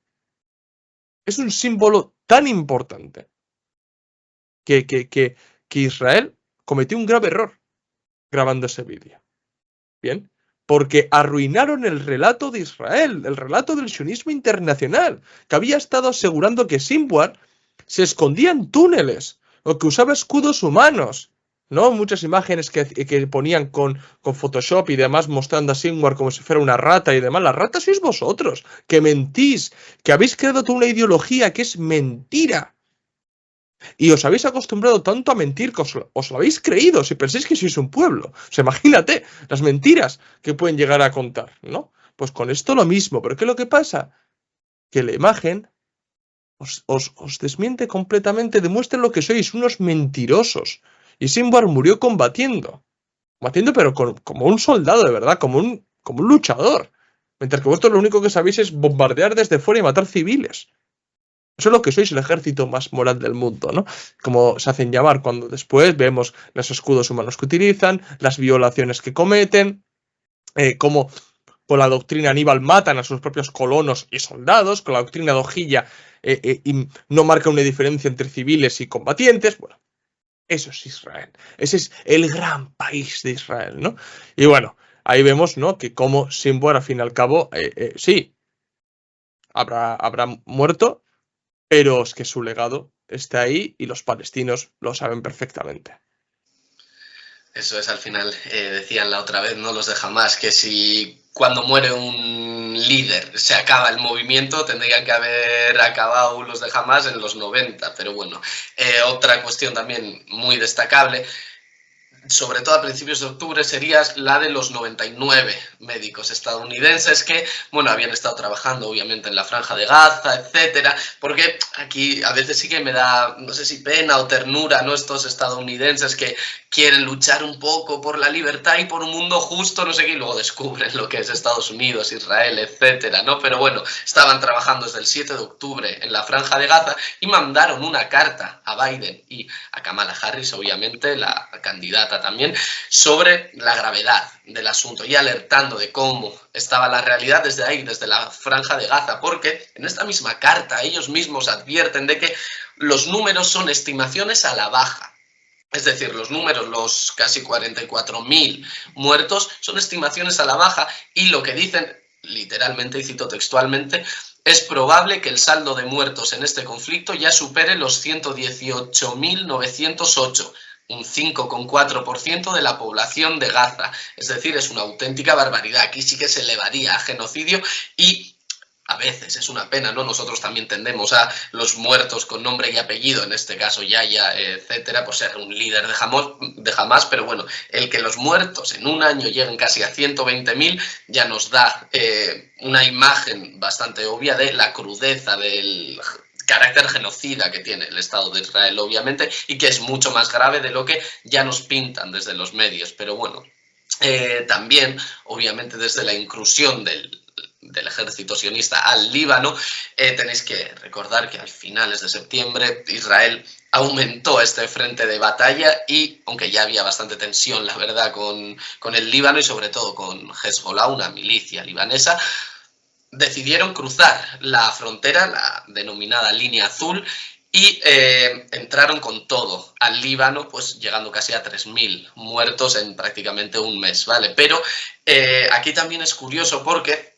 Es un símbolo tan importante que Israel cometió un grave error grabando ese vídeo. ¿Bien? Porque arruinaron el relato de Israel, el relato del sionismo internacional, que había estado asegurando que Sinwar se escondía en túneles o que usaba escudos humanos, ¿no? Muchas imágenes que ponían con Photoshop y demás mostrando a Sinwar como si fuera una rata y demás. Las ratas sois vosotros, que mentís, que habéis creado toda una ideología que es mentira. Y os habéis acostumbrado tanto a mentir que os lo habéis creído si pensáis que sois un pueblo. O sea, imagínate las mentiras que pueden llegar a contar, ¿no? Pues con esto lo mismo. ¿Pero qué es lo que pasa? Que la imagen os desmiente completamente, demuestra lo que sois, unos mentirosos. Y Sinwar murió combatiendo, pero como un soldado de verdad, como un luchador. Mientras que vosotros lo único que sabéis es bombardear desde fuera y matar civiles. Eso es lo que sois, el ejército más moral del mundo, ¿no? Como se hacen llamar cuando después vemos los escudos humanos que utilizan, las violaciones que cometen, cómo con la doctrina Aníbal matan a sus propios colonos y soldados, con la doctrina de Hojilla y no marca una diferencia entre civiles y combatientes. Bueno, eso es Israel. Ese es el gran país de Israel, ¿no? Y bueno, ahí vemos, ¿no? Que como Sinwar, al fin y al cabo, sí, habrá muerto, pero es que su legado está ahí y los palestinos lo saben perfectamente. Eso es, al final decían la otra vez, no los de Hamás, que si cuando muere un líder se acaba el movimiento, tendrían que haber acabado los de Hamás en los 90. Pero bueno, otra cuestión también muy destacable, sobre todo a principios de octubre, sería la de los 99 médicos estadounidenses que, bueno, habían estado trabajando obviamente en la Franja de Gaza, etcétera, porque aquí a veces sí que me da, no sé si pena o ternura, ¿no? Estos estadounidenses que quieren luchar un poco por la libertad y por un mundo justo, no sé qué, y luego descubren lo que es Estados Unidos, Israel, etcétera, ¿no? Pero bueno, estaban trabajando desde el 7 de octubre en la Franja de Gaza y mandaron una carta a Biden y a Kamala Harris, obviamente, la candidata también, sobre la gravedad del asunto y alertando de cómo estaba la realidad desde ahí, desde la Franja de Gaza, porque en esta misma carta ellos mismos advierten de que los números son estimaciones a la baja. Es decir, los números, los casi 44.000 muertos, son estimaciones a la baja y lo que dicen, literalmente, y cito textualmente, es probable que el saldo de muertos en este conflicto ya supere los 118.908, un 5,4% de la población de Gaza. Es decir, es una auténtica barbaridad. Aquí sí que se elevaría a genocidio y a veces es una pena, ¿no? Nosotros también tendemos a los muertos con nombre y apellido, en este caso Yahya, etcétera, por ser un líder de Hamás, pero bueno, el que los muertos en un año lleguen casi a 120.000 ya nos da una imagen bastante obvia de la crudeza del carácter genocida que tiene el Estado de Israel, obviamente, y que es mucho más grave de lo que ya nos pintan desde los medios. Pero bueno, también, obviamente, desde la incursión del ejército sionista al Líbano, tenéis que recordar que a finales de septiembre Israel aumentó este frente de batalla y, aunque ya había bastante tensión, la verdad, con el Líbano y sobre todo con Hezbollah, una milicia libanesa, decidieron cruzar la frontera, la denominada línea azul, y entraron con todo al Líbano, pues llegando casi a 3.000 muertos en prácticamente un mes, ¿vale? Pero aquí también es curioso porque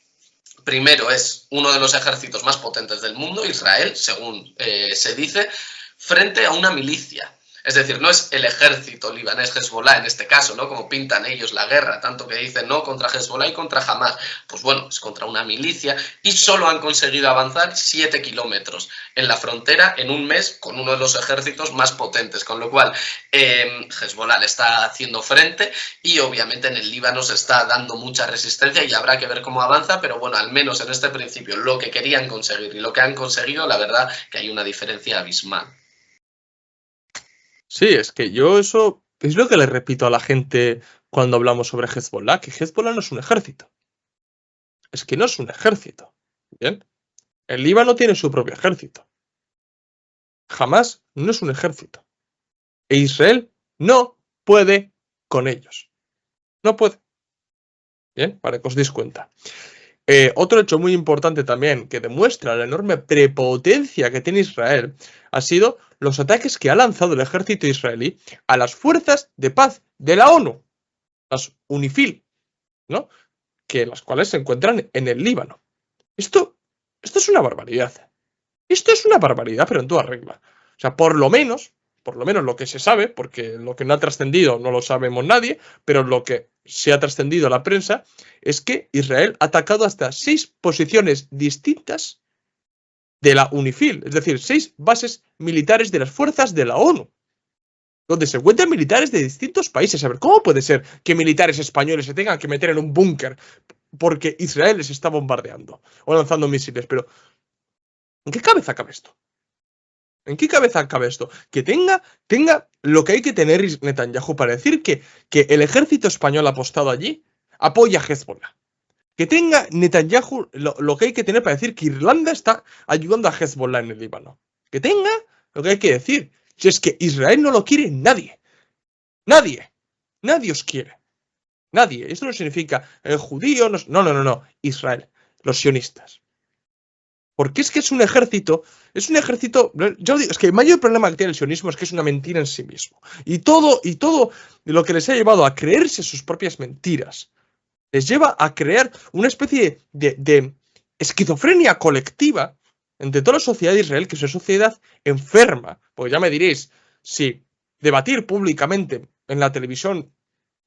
primero es uno de los ejércitos más potentes del mundo, Israel, según se dice, frente a una milicia. Es decir, no es el ejército libanés Hezbollah en este caso, ¿no? Como pintan ellos la guerra, tanto que dicen, no, contra Hezbollah y contra Hamas. Pues bueno, es contra una milicia y solo han conseguido avanzar 7 kilómetros en la frontera en un mes con uno de los ejércitos más potentes, con lo cual Hezbollah le está haciendo frente y obviamente en el Líbano se está dando mucha resistencia y habrá que ver cómo avanza, pero bueno, al menos en este principio lo que querían conseguir y lo que han conseguido, la verdad que hay una diferencia abismal. Sí, es que yo eso es lo que le repito a la gente cuando hablamos sobre Hezbollah, que Hezbollah no es un ejército. Es que no es un ejército. ¿Bien? El Líbano tiene su propio ejército. Hamas no es un ejército. E Israel no puede con ellos. No puede. Bien, para que os deis cuenta. Otro hecho muy importante también que demuestra la enorme prepotencia que tiene Israel ha sido los ataques que ha lanzado el ejército israelí a las fuerzas de paz de la ONU, las UNIFIL, ¿no? Que las cuales se encuentran en el Líbano. Esto es una barbaridad. Esto es una barbaridad, pero en toda regla. O sea, por lo menos lo que se sabe, porque lo que no ha trascendido no lo sabemos nadie, pero lo que se ha trascendido a la prensa es que Israel ha atacado hasta 6 posiciones distintas de la UNIFIL, es decir, 6 bases militares de las fuerzas de la ONU, donde se encuentran militares de distintos países. A ver, ¿cómo puede ser que militares españoles se tengan que meter en un búnker porque Israel les está bombardeando o lanzando misiles? Pero, ¿en qué cabeza cabe esto? ¿En qué cabeza cabe esto? Que tenga lo que hay que tener Netanyahu para decir que el ejército español apostado allí apoya a Hezbollah. Que tenga Netanyahu lo que hay que tener para decir que Irlanda está ayudando a Hezbollah en el Líbano. Que tenga lo que hay que decir. Si es que Israel no lo quiere nadie. Nadie. Nadie os quiere. Nadie. Esto no significa el judío. No. Israel. Los sionistas. Porque es que es un ejército, yo digo, es que el mayor problema que tiene el sionismo es que es una mentira en sí mismo. Y todo lo que les ha llevado a creerse sus propias mentiras, les lleva a crear una especie de esquizofrenia colectiva entre toda la sociedad de Israel, que es una sociedad enferma. Pues ya me diréis, si debatir públicamente en la televisión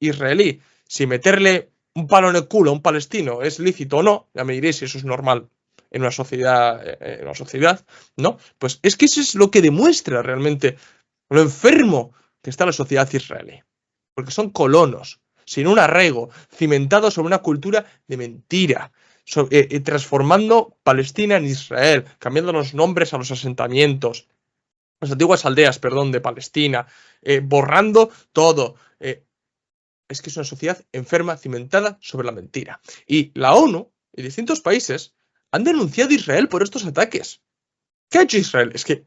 israelí, si meterle un palo en el culo a un palestino es lícito o no, ya me diréis si eso es normal en una sociedad, ¿no? Pues es que eso es lo que demuestra realmente lo enfermo que está la sociedad israelí. Porque son colonos, sin un arraigo, cimentados sobre una cultura de mentira, transformando Palestina en Israel, cambiando los nombres a los asentamientos, las antiguas aldeas, perdón, de Palestina, borrando todo. Es que es una sociedad enferma, cimentada sobre la mentira. Y la ONU y distintos países han denunciado a Israel por estos ataques. ¿Qué ha hecho Israel? Es que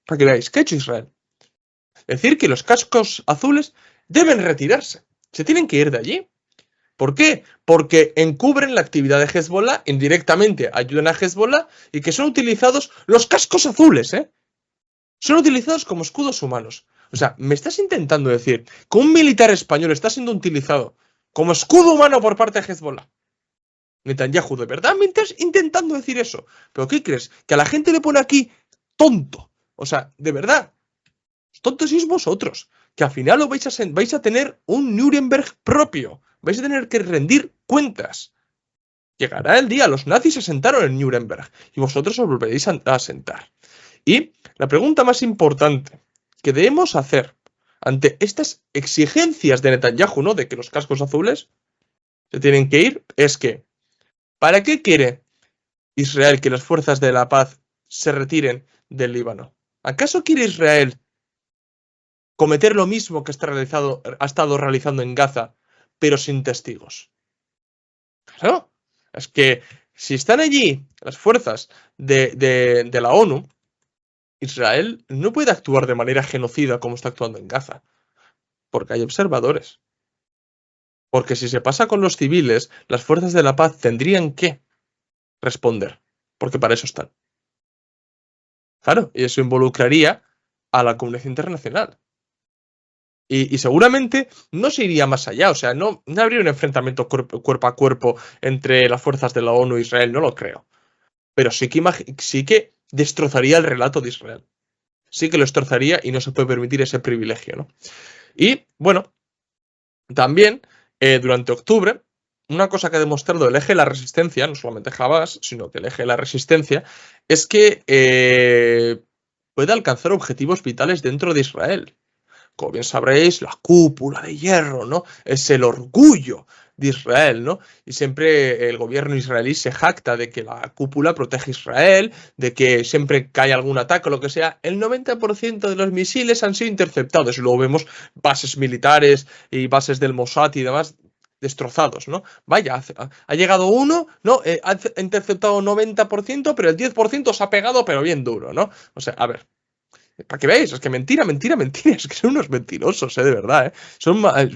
para que veáis, ¿qué ha hecho Israel? Decir que los cascos azules deben retirarse. Se tienen que ir de allí. ¿Por qué? Porque encubren la actividad de Hezbollah, indirectamente ayudan a Hezbollah y que son utilizados los cascos azules, ¿eh? Son utilizados como escudos humanos. O sea, ¿me estás intentando decir que un militar español está siendo utilizado como escudo humano por parte de Hezbollah? Netanyahu, ¿de verdad me estás intentando decir eso? ¿Pero qué crees? ¿Que a la gente le pone aquí tonto? O sea, de verdad, tontos sois vosotros, que al final vais a tener un Nuremberg propio, vais a tener que rendir cuentas. Llegará el día, los nazis se sentaron en Nuremberg y vosotros os volveréis a sentar. Y la pregunta más importante que debemos hacer ante estas exigencias de Netanyahu, ¿no? De que los cascos azules se tienen que ir, es que ¿para qué quiere Israel que las fuerzas de la paz se retiren del Líbano? ¿Acaso quiere Israel cometer lo mismo que ha estado realizando en Gaza, pero sin testigos? Claro, es que si están allí las fuerzas de la ONU, Israel no puede actuar de manera genocida como está actuando en Gaza, porque hay observadores. Porque si se pasa con los civiles, las fuerzas de la paz tendrían que responder, porque para eso están. Claro, y eso involucraría a la comunidad internacional. Y seguramente no se iría más allá, o sea, no habría un enfrentamiento cuerpo a cuerpo entre las fuerzas de la ONU e Israel, no lo creo. Pero sí que destrozaría el relato de Israel. sí que lo destrozaría y no se puede permitir ese privilegio, ¿no? Y, bueno, también, durante octubre, una cosa que ha demostrado el eje de la resistencia, no solamente Hamas, sino que el eje de la resistencia, es que puede alcanzar objetivos vitales dentro de Israel. Como bien sabréis, la cúpula de hierro, ¿no? Es el orgullo de Israel, ¿no? Y siempre el gobierno israelí se jacta de que la cúpula protege a Israel, de que siempre que hay algún ataque o lo que sea, el 90% de los misiles han sido interceptados. Y luego vemos bases militares y bases del Mossad y demás destrozados, ¿no? Vaya, ha llegado uno, ¿no? Ha interceptado 90%, pero el 10% se ha pegado, pero bien duro, ¿no? O sea, a ver, para que veáis, es que mentira, mentira, mentira, es que son unos mentirosos, de verdad,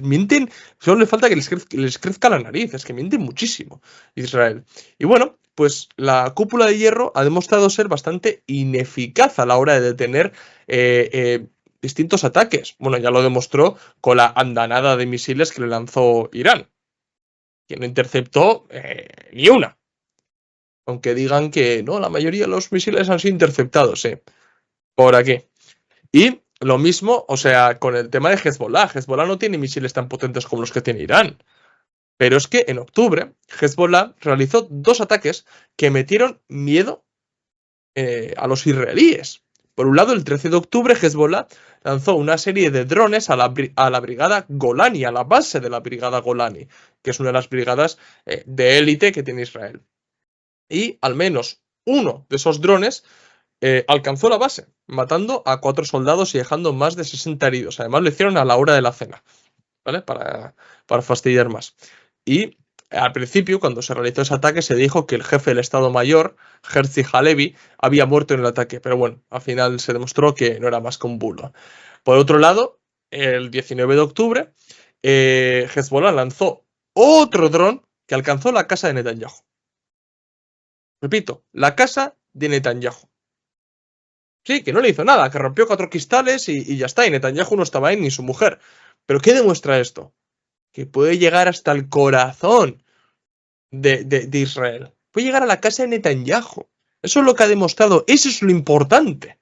mienten, solo le falta que les crezca la nariz, es que mienten muchísimo Israel. Y bueno, pues la cúpula de hierro ha demostrado ser bastante ineficaz a la hora de detener distintos ataques. Bueno, ya lo demostró con la andanada de misiles que le lanzó Irán, que no interceptó ni una. Aunque digan que no, la mayoría de los misiles han sido interceptados, por aquí. Y lo mismo, o sea, con el tema de Hezbollah. Hezbollah no tiene misiles tan potentes como los que tiene Irán. Pero es que en octubre, Hezbollah realizó 2 ataques que metieron miedo a los israelíes. Por un lado, el 13 de octubre, Hezbollah lanzó una serie de drones a la brigada Golani, a la base de la brigada Golani, que es una de las brigadas de élite que tiene Israel. Y al menos uno de esos drones alcanzó la base, matando a 4 soldados y dejando más de 60 heridos. Además, lo hicieron a la hora de la cena, ¿vale? Para fastidiar más. Y al principio, cuando se realizó ese ataque, se dijo que el jefe del Estado Mayor, Herzi Halevi, había muerto en el ataque. Pero bueno, al final se demostró que no era más que un bulo. Por otro lado, el 19 de octubre, Hezbollah lanzó otro dron que alcanzó la casa de Netanyahu. Repito, la casa de Netanyahu. Sí, que no le hizo nada, que rompió 4 cristales y ya está. Y Netanyahu no estaba ahí, ni su mujer. ¿Pero qué demuestra esto? Que puede llegar hasta el corazón de Israel. Puede llegar a la casa de Netanyahu. Eso es lo que ha demostrado. Eso es lo importante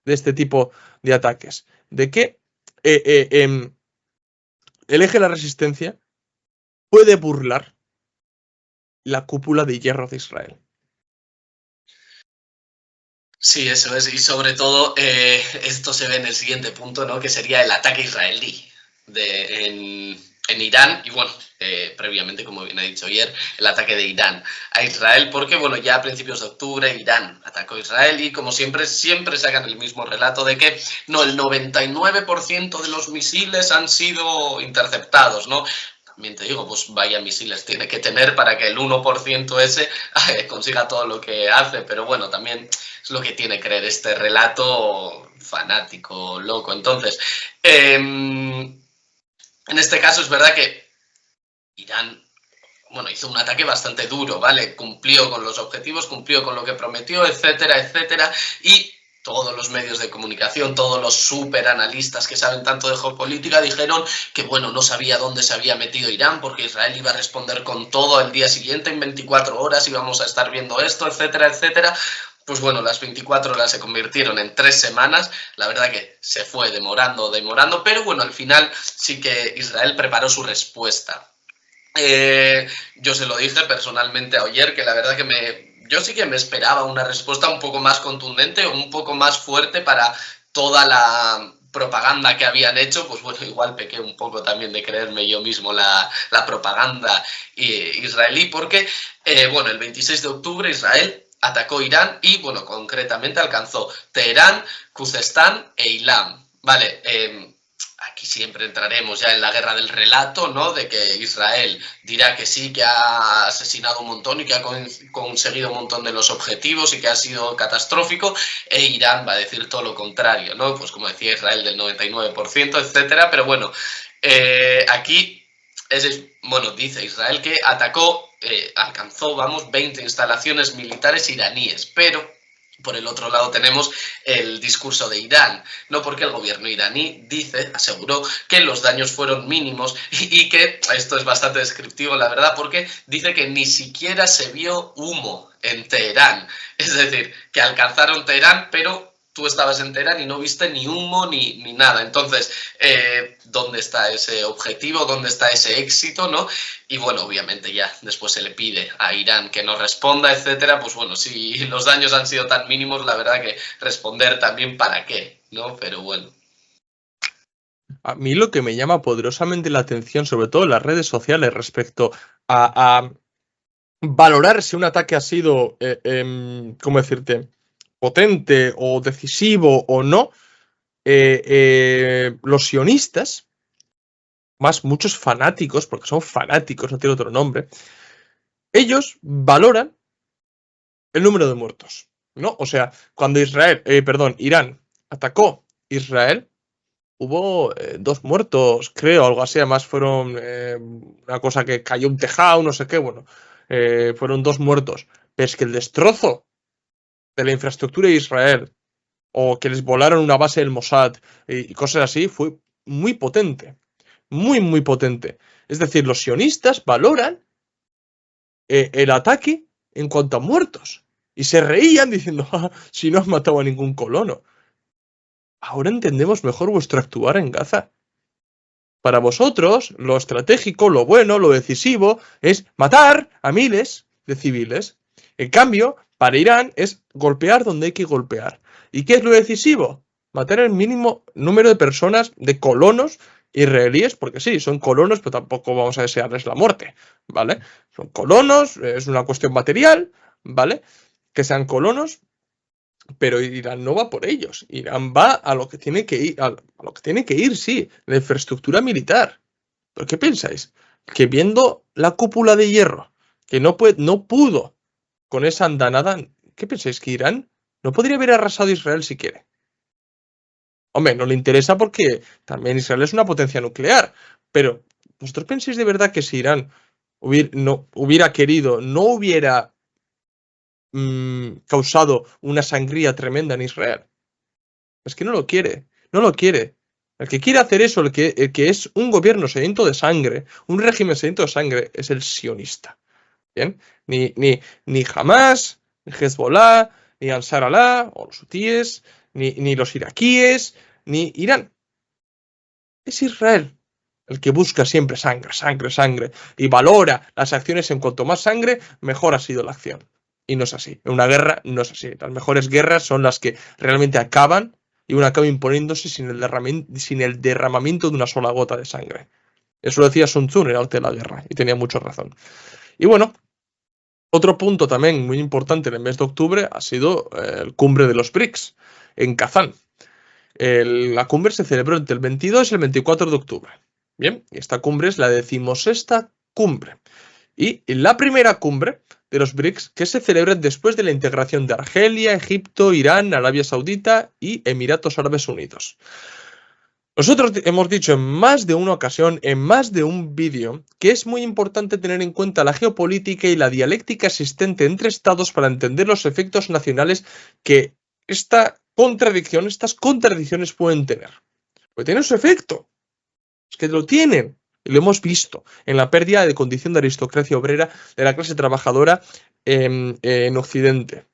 de este tipo de ataques. De que el eje de la resistencia puede burlar la cúpula de hierro de Israel. Sí, eso es, y sobre todo esto se ve en el siguiente punto, ¿no? Que sería el ataque israelí en Irán, y bueno, previamente, como bien ha dicho ayer, el ataque de Irán a Israel, porque bueno, ya a principios de octubre Irán atacó a Israel y como siempre sacan el mismo relato de que no, el 99% de los misiles han sido interceptados, ¿no? También te digo, pues vaya misiles tiene que tener para que el 1% ese consiga todo lo que hace, pero bueno, también es lo que tiene que creer este relato fanático, loco. Entonces, en este caso es verdad que Irán, bueno, hizo un ataque bastante duro, ¿vale? Cumplió con los objetivos, cumplió con lo que prometió, etcétera, etcétera, y todos los medios de comunicación, todos los superanalistas que saben tanto de geopolítica dijeron que, bueno, no sabía dónde se había metido Irán porque Israel iba a responder con todo al día siguiente, en 24 horas íbamos a estar viendo esto, etcétera, etcétera. Pues bueno, las 24 horas se convirtieron en 3 semanas, la verdad que se fue demorando, pero bueno, al final sí que Israel preparó su respuesta. Yo se lo dije personalmente a Oyer, que la verdad que yo sí que me esperaba una respuesta un poco más contundente, un poco más fuerte para toda la propaganda que habían hecho. Pues bueno, igual pequé un poco también de creerme yo mismo la propaganda israelí, porque bueno, el 26 de octubre Israel atacó Irán y bueno, concretamente alcanzó Teherán, Khuzestán e Ilam. Vale, aquí siempre entraremos ya en la guerra del relato, ¿no? De que Israel dirá que sí, que ha asesinado un montón y que ha conseguido un montón de los objetivos y que ha sido catastrófico, e Irán va a decir todo lo contrario, ¿no? Pues como decía Israel, del 99%, etcétera. Pero bueno, aquí bueno, dice Israel que alcanzó, 20 instalaciones militares iraníes, pero por el otro lado tenemos el discurso de Irán, ¿no? Porque el gobierno iraní aseguró que los daños fueron mínimos y que, esto es bastante descriptivo la verdad, porque dice que ni siquiera se vio humo en Teherán, es decir, que alcanzaron Teherán, pero tú estabas en Teherán y no viste ni humo ni nada. Entonces, ¿dónde está ese objetivo? ¿Dónde está ese éxito? ¿No? Y bueno, obviamente ya después se le pide a Irán que no responda, etcétera. Pues bueno, si los daños han sido tan mínimos, la verdad que responder también para qué, ¿no? Pero bueno. A mí lo que me llama poderosamente la atención, sobre todo en las redes sociales, respecto a valorar si un ataque ha sido, ¿cómo decirte?, potente o decisivo o no, los sionistas, más muchos fanáticos, porque son fanáticos, no tiene otro nombre, ellos valoran el número de muertos, ¿no? O sea, cuando Irán atacó Israel, hubo 2 muertos, creo, algo así. Además fueron una cosa que cayó un tejado, no sé qué, bueno, fueron 2 muertos. Pero es que el destrozo de la infraestructura de Israel, o que les volaron una base del Mossad y cosas así, fue muy potente, muy, muy potente. Es decir, los sionistas valoran el ataque en cuanto a muertos. Y se reían diciendo, si no has matado a ningún colono. Ahora entendemos mejor vuestro actuar en Gaza. Para vosotros, lo estratégico, lo bueno, lo decisivo, es matar a miles de civiles. En cambio, para Irán es golpear donde hay que golpear. ¿Y qué es lo decisivo? Matar el mínimo número de personas, de colonos israelíes, porque sí, son colonos, pero tampoco vamos a desearles la muerte, ¿vale? Son colonos, es una cuestión material, ¿vale? Que sean colonos, pero Irán no va por ellos. Irán va a lo que tiene que ir, a lo que tiene que ir, sí, la infraestructura militar. ¿Pero qué pensáis? Que viendo la cúpula de hierro, que no pudo con esa andanada, ¿qué pensáis? ¿Que Irán no podría haber arrasado a Israel si quiere? Hombre, no le interesa porque también Israel es una potencia nuclear, pero ¿vosotros pensáis de verdad que si Irán hubiera querido, no hubiera causado una sangría tremenda en Israel? Es que no lo quiere, no lo quiere. El que quiere hacer eso, el que es un gobierno sediento de sangre, un régimen sediento de sangre, es el sionista. ¿Bien? Ni Hamas, ni Hezbollah, ni Ansar Allah, o los hutíes, ni los iraquíes, ni Irán. Es Israel el que busca siempre sangre, sangre, sangre, y valora las acciones en cuanto más sangre, mejor ha sido la acción. Y no es así. En una guerra no es así. Las mejores guerras son las que realmente acaban y uno acaba imponiéndose sin el derramamiento de una sola gota de sangre. Eso lo decía Sun Tzu en el arte de la guerra, y tenía mucha razón. Y bueno, otro punto también muy importante en el mes de octubre ha sido el cumbre de los BRICS en Kazán. La cumbre se celebró entre el 22 y el 24 de octubre. Bien, esta cumbre es la 16ª cumbre. Y la primera cumbre de los BRICS que se celebra después de la integración de Argelia, Egipto, Irán, Arabia Saudita y Emiratos Árabes Unidos. Nosotros hemos dicho en más de una ocasión, en más de un vídeo, que es muy importante tener en cuenta la geopolítica y la dialéctica existente entre estados para entender los efectos nacionales que estas contradicciones pueden tener. Porque tienen su efecto. Es que lo tienen. Y lo hemos visto en la pérdida de condición de aristocracia obrera de la clase trabajadora en Occidente.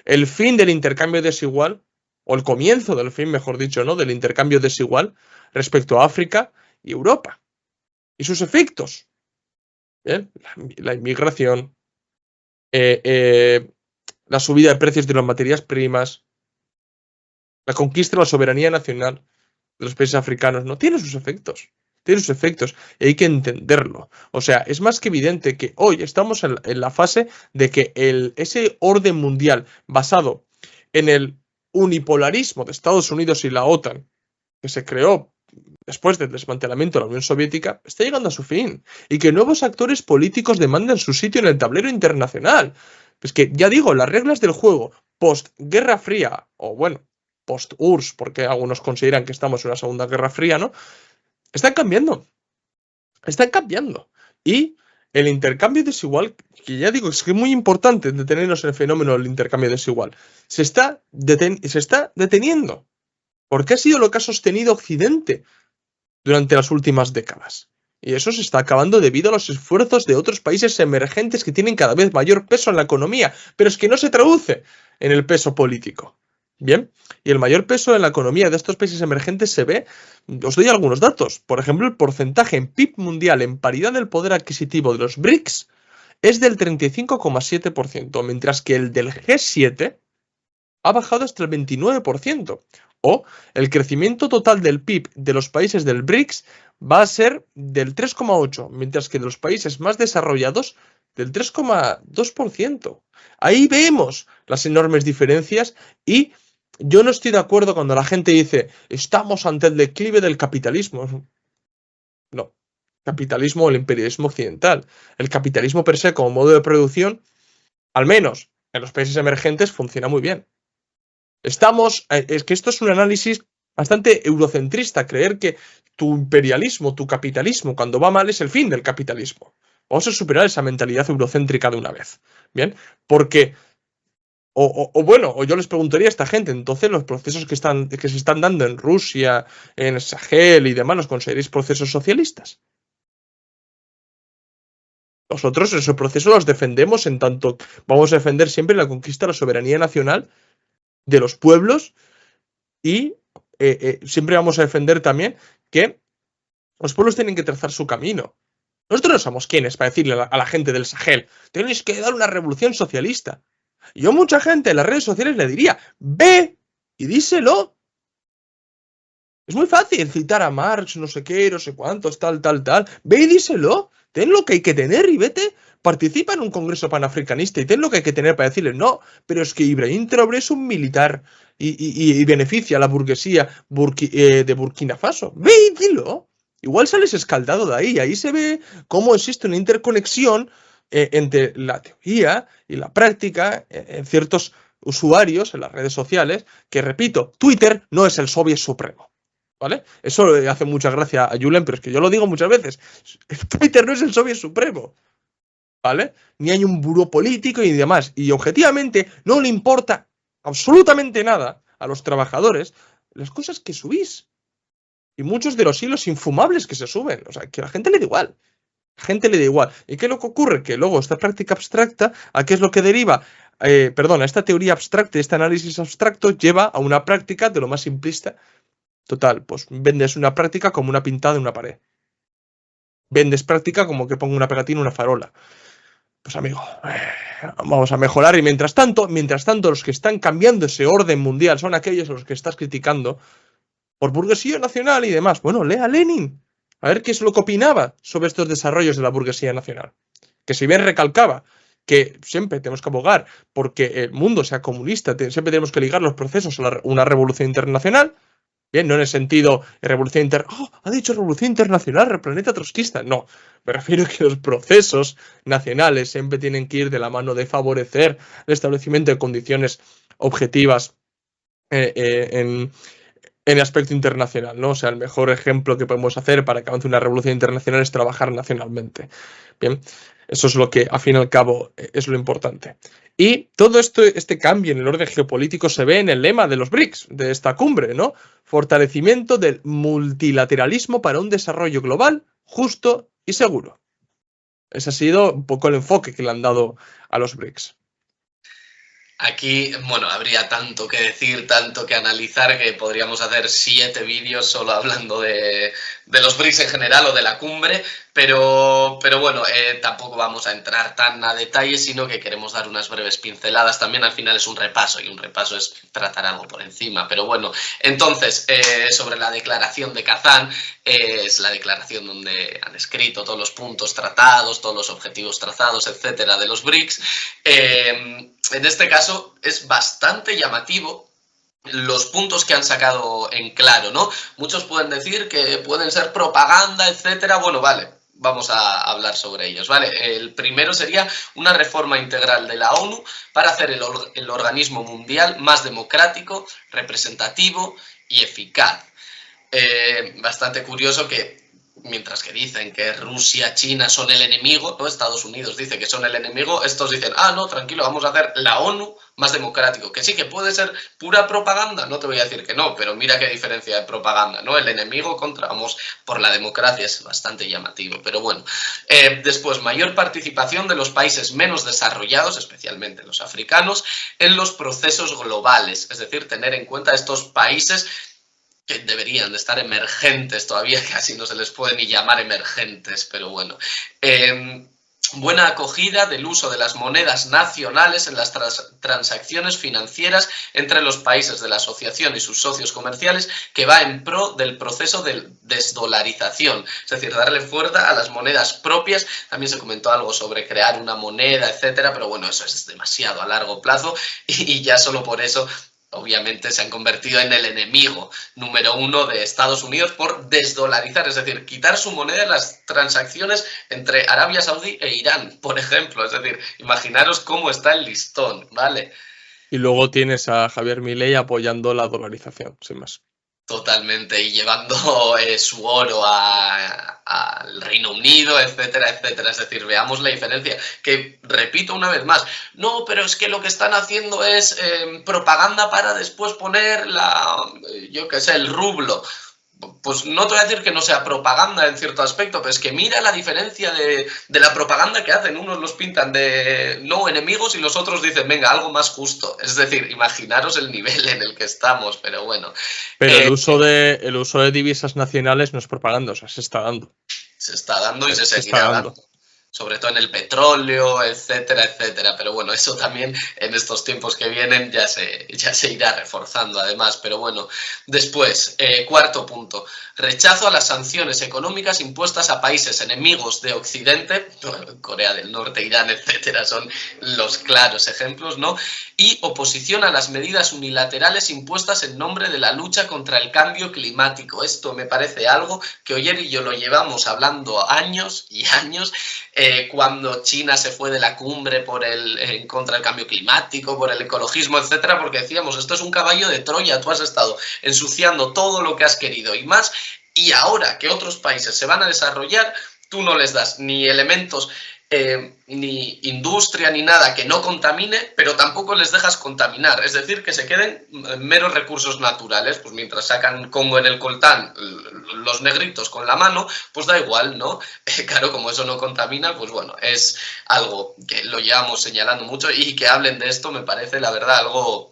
El fin del intercambio desigual, o el comienzo del fin, mejor dicho, ¿no?, del intercambio desigual respecto a África y Europa. Y sus efectos. ¿Bien? La inmigración, la subida de precios de las materias primas, la conquista de la soberanía nacional de los países africanos, no tiene sus efectos. Tiene sus efectos y hay que entenderlo. O sea, es más que evidente que hoy estamos en la fase de que ese orden mundial basado en el unipolarismo de Estados Unidos y la OTAN, que se creó después del desmantelamiento de la Unión Soviética, está llegando a su fin. Y que nuevos actores políticos demandan su sitio en el tablero internacional. Pues que, ya digo, las reglas del juego post-Guerra Fría, o bueno, post-URSS, porque algunos consideran que estamos en una Segunda Guerra Fría, ¿no?, están cambiando. Están cambiando. Y el intercambio desigual, que ya digo, es que es muy importante detenernos en el fenómeno del intercambio desigual, se está deteniendo. Porque ha sido lo que ha sostenido Occidente durante las últimas décadas. Y eso se está acabando debido a los esfuerzos de otros países emergentes que tienen cada vez mayor peso en la economía, pero es que no se traduce en el peso político. Bien, y el mayor peso en la economía de estos países emergentes se ve, os doy algunos datos. Por ejemplo, el porcentaje en PIB mundial en paridad del poder adquisitivo de los BRICS es del 35,7%, mientras que el del G7 ha bajado hasta el 29%. O el crecimiento total del PIB de los países del BRICS va a ser del 3,8%, mientras que de los países más desarrollados del 3,2%. Ahí vemos las enormes diferencias y yo no estoy de acuerdo cuando la gente dice estamos ante el declive del capitalismo. No, capitalismo o el imperialismo occidental. El capitalismo per se como modo de producción, al menos en los países emergentes, funciona muy bien. Es que esto es un análisis bastante eurocentrista, creer que tu imperialismo, tu capitalismo, cuando va mal es el fin del capitalismo. Vamos a superar esa mentalidad eurocéntrica de una vez. Bien, porque o yo les preguntaría a esta gente, entonces los procesos que se están dando en Rusia, en Sahel y demás, ¿los consideráis procesos socialistas? Nosotros esos procesos los defendemos en tanto vamos a defender siempre la conquista de la soberanía nacional de los pueblos y siempre vamos a defender también que los pueblos tienen que trazar su camino. Nosotros no somos quienes para decirle a la gente del Sahel, tenéis que dar una revolución socialista. Yo a mucha gente en las redes sociales le diría, ve y díselo. Es muy fácil citar a Marx, no sé qué, no sé cuántos, tal. Ve y díselo. Ten lo que hay que tener y vete. Participa en un congreso panafricanista y ten lo que hay que tener para decirle, no, pero es que Ibrahim Traoré es un militar y beneficia a la burguesía de Burkina Faso. Ve y dilo. Igual sales escaldado de ahí. Ahí se ve cómo existe una interconexión entre la teoría y la práctica en ciertos usuarios en las redes sociales, que repito, Twitter no es el soviet supremo. ¿Vale? Eso le hace mucha gracia a Julen, pero es que yo lo digo muchas veces. Twitter no es el soviet supremo. ¿Vale? Ni hay un buró político y demás. Y objetivamente no le importa absolutamente nada a los trabajadores las cosas que subís. Y muchos de los hilos infumables que se suben. O sea, que a la gente le da igual. A la gente le da igual. ¿Y qué es lo que ocurre? Que luego esta práctica abstracta, ¿a qué es lo que deriva? Esta teoría abstracta, este análisis abstracto lleva a una práctica de lo más simplista. Total, pues vendes una práctica como una pintada en una pared. Vendes práctica como que pongo una pegatina en una farola. Pues amigo, vamos a mejorar y mientras tanto los que están cambiando ese orden mundial son aquellos a los que estás criticando por burguesía nacional y demás. Bueno, lea a Lenin, a ver qué es lo que opinaba sobre estos desarrollos de la burguesía nacional. Que si bien recalcaba que siempre tenemos que abogar porque el mundo sea comunista, siempre tenemos que ligar los procesos a una revolución internacional. Bien, no en el sentido revolución ha dicho revolución internacional, planeta trotskista. No, me refiero a que los procesos nacionales siempre tienen que ir de la mano de favorecer el establecimiento de condiciones objetivas en el aspecto internacional, ¿no? O sea, el mejor ejemplo que podemos hacer para que avance una revolución internacional es trabajar nacionalmente. Bien, eso es lo que, al fin y al cabo, es lo importante. Y todo este cambio en el orden geopolítico se ve en el lema de los BRICS, de esta cumbre, ¿no? Fortalecimiento del multilateralismo para un desarrollo global, justo y seguro. Ese ha sido un poco el enfoque que le han dado a los BRICS. Aquí, bueno, habría tanto que decir, tanto que analizar, que podríamos hacer 7 vídeos solo hablando de los BRICS en general o de la cumbre, pero bueno, tampoco vamos a entrar tan a detalle, sino que queremos dar unas breves pinceladas. También al final es un repaso, y un repaso es tratar algo por encima, pero bueno. Entonces, sobre la declaración de Kazán, es la declaración donde han escrito todos los puntos tratados, todos los objetivos trazados, etcétera, de los BRICS. En este caso es bastante llamativo los puntos que han sacado en claro, ¿no? Muchos pueden decir que pueden ser propaganda, etcétera. Bueno, vale, vamos a hablar sobre ellos, ¿vale? El primero sería una reforma integral de la ONU para hacer el organismo mundial más democrático, representativo y eficaz. Bastante curioso que mientras que dicen que Rusia, China son el enemigo, ¿no? Estados Unidos dice que son el enemigo, estos dicen, ah, no, tranquilo, vamos a hacer la ONU más democrático, que sí, que puede ser pura propaganda, no te voy a decir que no, pero mira qué diferencia de propaganda, ¿no? El enemigo contra, vamos, por la democracia es bastante llamativo, pero bueno. Después, mayor participación de los países menos desarrollados, especialmente los africanos, en los procesos globales, es decir, tener en cuenta estos países que deberían de estar emergentes, todavía casi no se les puede ni llamar emergentes, pero bueno. Buena acogida del uso de las monedas nacionales en las transacciones financieras entre los países de la asociación y sus socios comerciales, que va en pro del proceso de desdolarización, es decir, darle fuerza a las monedas propias. También se comentó algo sobre crear una moneda, etcétera, pero bueno, eso es demasiado a largo plazo y ya solo por eso obviamente se han convertido en el enemigo número uno de Estados Unidos por desdolarizar, es decir, quitar su moneda en las transacciones entre Arabia Saudí e Irán, por ejemplo. Es decir, imaginaros cómo está el listón, ¿vale? Y luego tienes a Javier Milei apoyando la dolarización, sin más. Totalmente, y llevando su oro al Reino Unido, etcétera, etcétera. Es decir, veamos la diferencia, que repito una vez más, no, pero es que lo que están haciendo es propaganda para después poner yo qué sé, el rublo. Pues no te voy a decir que no sea propaganda en cierto aspecto, pero es que mira la diferencia de la propaganda que hacen. Unos los pintan de no enemigos y los otros dicen, venga, algo más justo. Es decir, imaginaros el nivel en el que estamos, pero bueno. Pero el uso de divisas nacionales no es propaganda, o sea, se está dando. Se está dando y se seguirá dando. Sobre todo en el petróleo, etcétera, etcétera. Pero bueno, eso también en estos tiempos que vienen ya se irá reforzando además. Pero bueno, después, cuarto punto, rechazo a las sanciones económicas impuestas a países enemigos de Occidente, Corea del Norte, Irán, etcétera, son los claros ejemplos, ¿no? Y oposición a las medidas unilaterales impuestas en nombre de la lucha contra el cambio climático. Esto me parece algo que Oyer y yo lo llevamos hablando años y años, cuando China se fue de la cumbre en contra del cambio climático, por el ecologismo, etcétera, porque decíamos, esto es un caballo de Troya, tú has estado ensuciando todo lo que has querido y más, y ahora que otros países se van a desarrollar, tú no les das ni elementos, ni industria ni nada que no contamine, pero tampoco les dejas contaminar, es decir, que se queden meros recursos naturales. Pues mientras sacan Congo en el coltán los negritos con la mano, pues da igual, ¿no? Claro, como eso no contamina, pues bueno, es algo que lo llevamos señalando mucho, y que hablen de esto me parece, la verdad, algo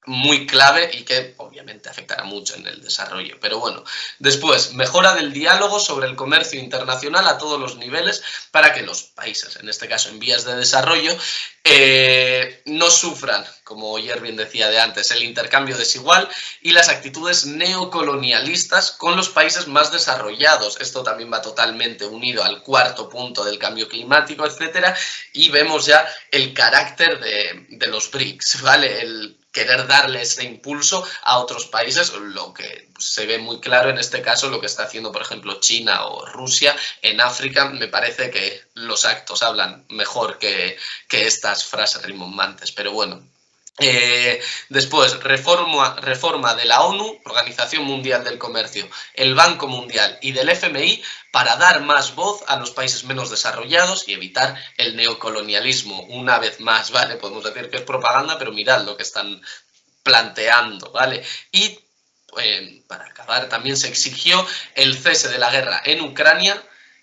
muy clave y que obviamente afectará mucho en el desarrollo. Pero bueno, después, mejora del diálogo sobre el comercio internacional a todos los niveles para que los países, en este caso en vías de desarrollo, no sufran, como Oyer bien decía de antes, el intercambio desigual y las actitudes neocolonialistas con los países más desarrollados. Esto también va totalmente unido al cuarto punto del cambio climático, etcétera, y vemos ya el carácter de los BRICS, ¿vale? El querer darle ese impulso a otros países, lo que se ve muy claro en este caso, lo que está haciendo, por ejemplo, China o Rusia en África. Me parece que los actos hablan mejor que estas frases rimbombantes, pero bueno. Después, reforma de la ONU, Organización Mundial del Comercio, el Banco Mundial y del FMI para dar más voz a los países menos desarrollados y evitar el neocolonialismo. Una vez más, ¿vale? Podemos decir que es propaganda, pero mirad lo que están planteando, ¿vale? Y para acabar, también se exigió el cese de la guerra en Ucrania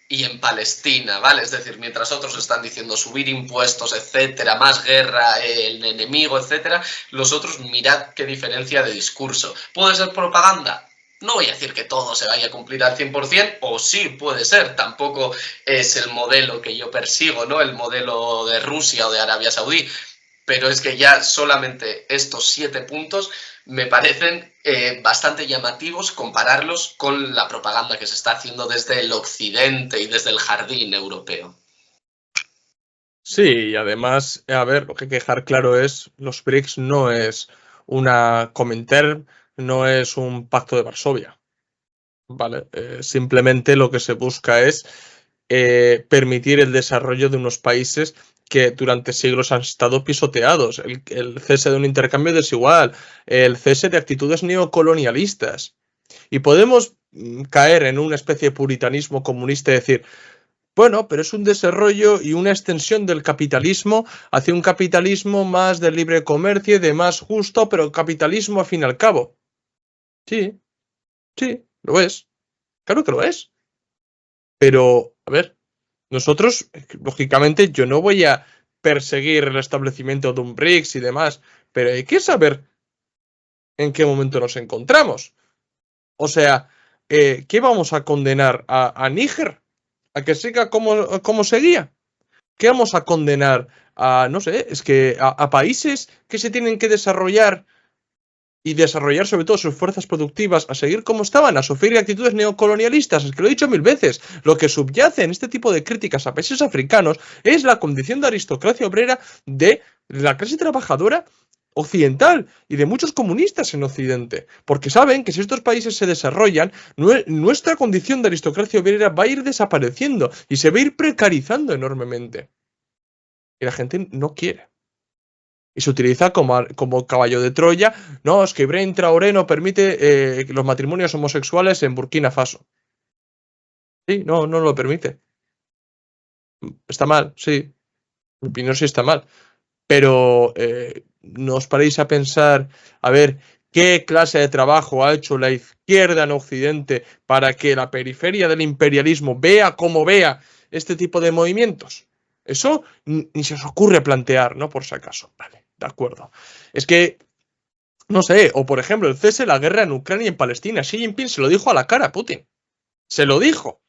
y en Palestina, ¿vale? Es decir, mientras otros están diciendo subir impuestos, etcétera, más guerra, el enemigo, etcétera, los otros, mirad qué diferencia de discurso. ¿Puede ser propaganda? No voy a decir que todo se vaya a cumplir al 100%, o sí, puede ser. Tampoco es el modelo que yo persigo, ¿no? El modelo de Rusia o de Arabia Saudí. Pero es que ya solamente estos 7 puntos me parecen bastante llamativos, compararlos con la propaganda que se está haciendo desde el occidente y desde el jardín europeo. Sí, y además, a ver, lo que hay que dejar claro es, los BRICS no es una Comintern, no es un pacto de Varsovia, ¿vale? Simplemente lo que se busca es permitir el desarrollo de unos países que durante siglos han estado pisoteados, el cese de un intercambio desigual, el cese de actitudes neocolonialistas. Y podemos caer en una especie de puritanismo comunista y decir, bueno, pero es un desarrollo y una extensión del capitalismo hacia un capitalismo más de libre comercio y de más justo, pero capitalismo al fin y al cabo. Sí, sí, lo es. Claro que lo es. Pero, a ver, nosotros, lógicamente, yo no voy a perseguir el establecimiento de un BRICS y demás, pero hay que saber en qué momento nos encontramos. O sea, ¿qué vamos a condenar a Níger? ¿A que siga como seguía? ¿Qué vamos a condenar a, no sé, es que a países que se tienen que desarrollar y desarrollar sobre todo sus fuerzas productivas a seguir como estaban, a sufrir actitudes neocolonialistas? Es que lo he dicho 1000 veces. Lo que subyace en este tipo de críticas a países africanos es la condición de aristocracia obrera de la clase trabajadora occidental y de muchos comunistas en Occidente, porque saben que si estos países se desarrollan, nuestra condición de aristocracia obrera va a ir desapareciendo y se va a ir precarizando enormemente. Y la gente no quiere. Y se utiliza como caballo de Troya. No, es que Ibrahim Traoré no permite los matrimonios homosexuales en Burkina Faso. Sí, no lo permite. Está mal, sí. Mi opinión sí está mal. Pero no os paréis a pensar, a ver, qué clase de trabajo ha hecho la izquierda en Occidente para que la periferia del imperialismo vea como vea este tipo de movimientos. Eso ni se os ocurre plantear, ¿no? Por si acaso. Vale, de acuerdo. Es que, no sé, o por ejemplo, el cese de la guerra en Ucrania y en Palestina. Xi Jinping se lo dijo a la cara a Putin. Se lo dijo.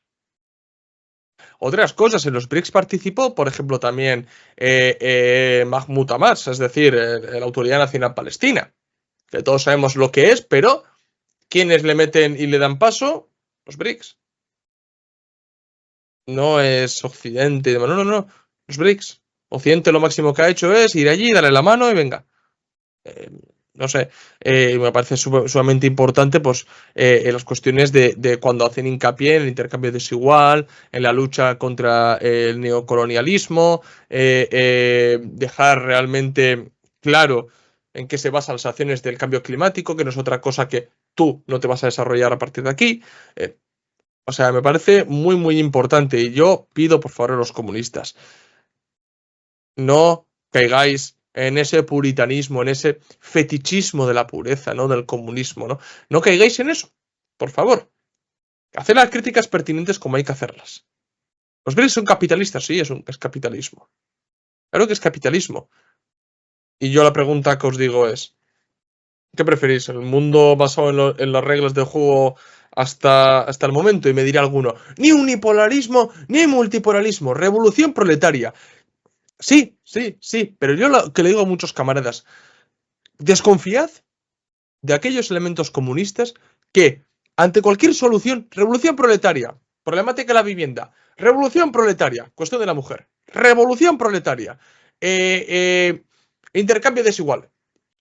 Otras cosas, en los BRICS participó, por ejemplo, también Mahmoud Abbas, es decir, la Autoridad Nacional Palestina, que todos sabemos lo que es, pero ¿quiénes le meten y le dan paso? Los BRICS. No es Occidente, no, los BRICS. Occidente lo máximo que ha hecho es ir allí, darle la mano y venga. No sé, me parece sumamente importante pues, en las cuestiones de cuando hacen hincapié en el intercambio desigual, en la lucha contra el neocolonialismo, dejar realmente claro en qué se basan las acciones del cambio climático, que no es otra cosa que tú no te vas a desarrollar a partir de aquí. O sea, me parece muy importante y yo pido por favor a los comunistas, no caigáis en ese puritanismo, en ese fetichismo de la pureza, ¿no? Del comunismo, ¿no? No caigáis en eso, por favor. Haced las críticas pertinentes como hay que hacerlas. Los BRICS son capitalistas, sí, es capitalismo. Claro que es capitalismo. Y yo la pregunta que os digo es, ¿qué preferís? ¿El mundo basado en las reglas del juego hasta el momento? Y me dirá alguno, ni unipolarismo, ni multipolarismo, revolución proletaria. Sí, pero yo lo que le digo a muchos camaradas, desconfiad de aquellos elementos comunistas que, ante cualquier solución, revolución proletaria, problemática de la vivienda, revolución proletaria, cuestión de la mujer, revolución proletaria, intercambio desigual,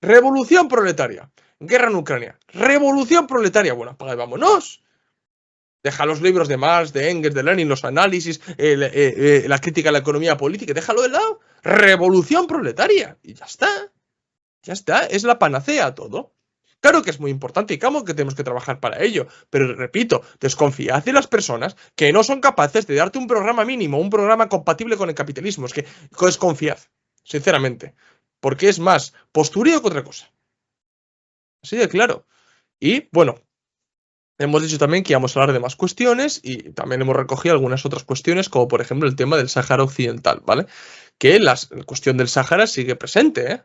revolución proletaria, guerra en Ucrania, revolución proletaria, bueno, apaga y vámonos. Deja los libros de Marx, de Engels, de Lenin, los análisis, la crítica a la economía política, déjalo de lado. Revolución proletaria. Y ya está. Ya está. Es la panacea a todo. Claro que es muy importante y claro que tenemos que trabajar para ello. Pero repito, desconfiad de las personas que no son capaces de darte un programa mínimo, un programa compatible con el capitalismo. Es que desconfiad, sinceramente. Porque es más postureo que otra cosa. Así de claro. Y bueno, hemos dicho también que íbamos a hablar de más cuestiones y también hemos recogido algunas otras cuestiones, como por ejemplo el tema del Sáhara Occidental, ¿vale? Que la cuestión del Sáhara sigue presente, ¿eh?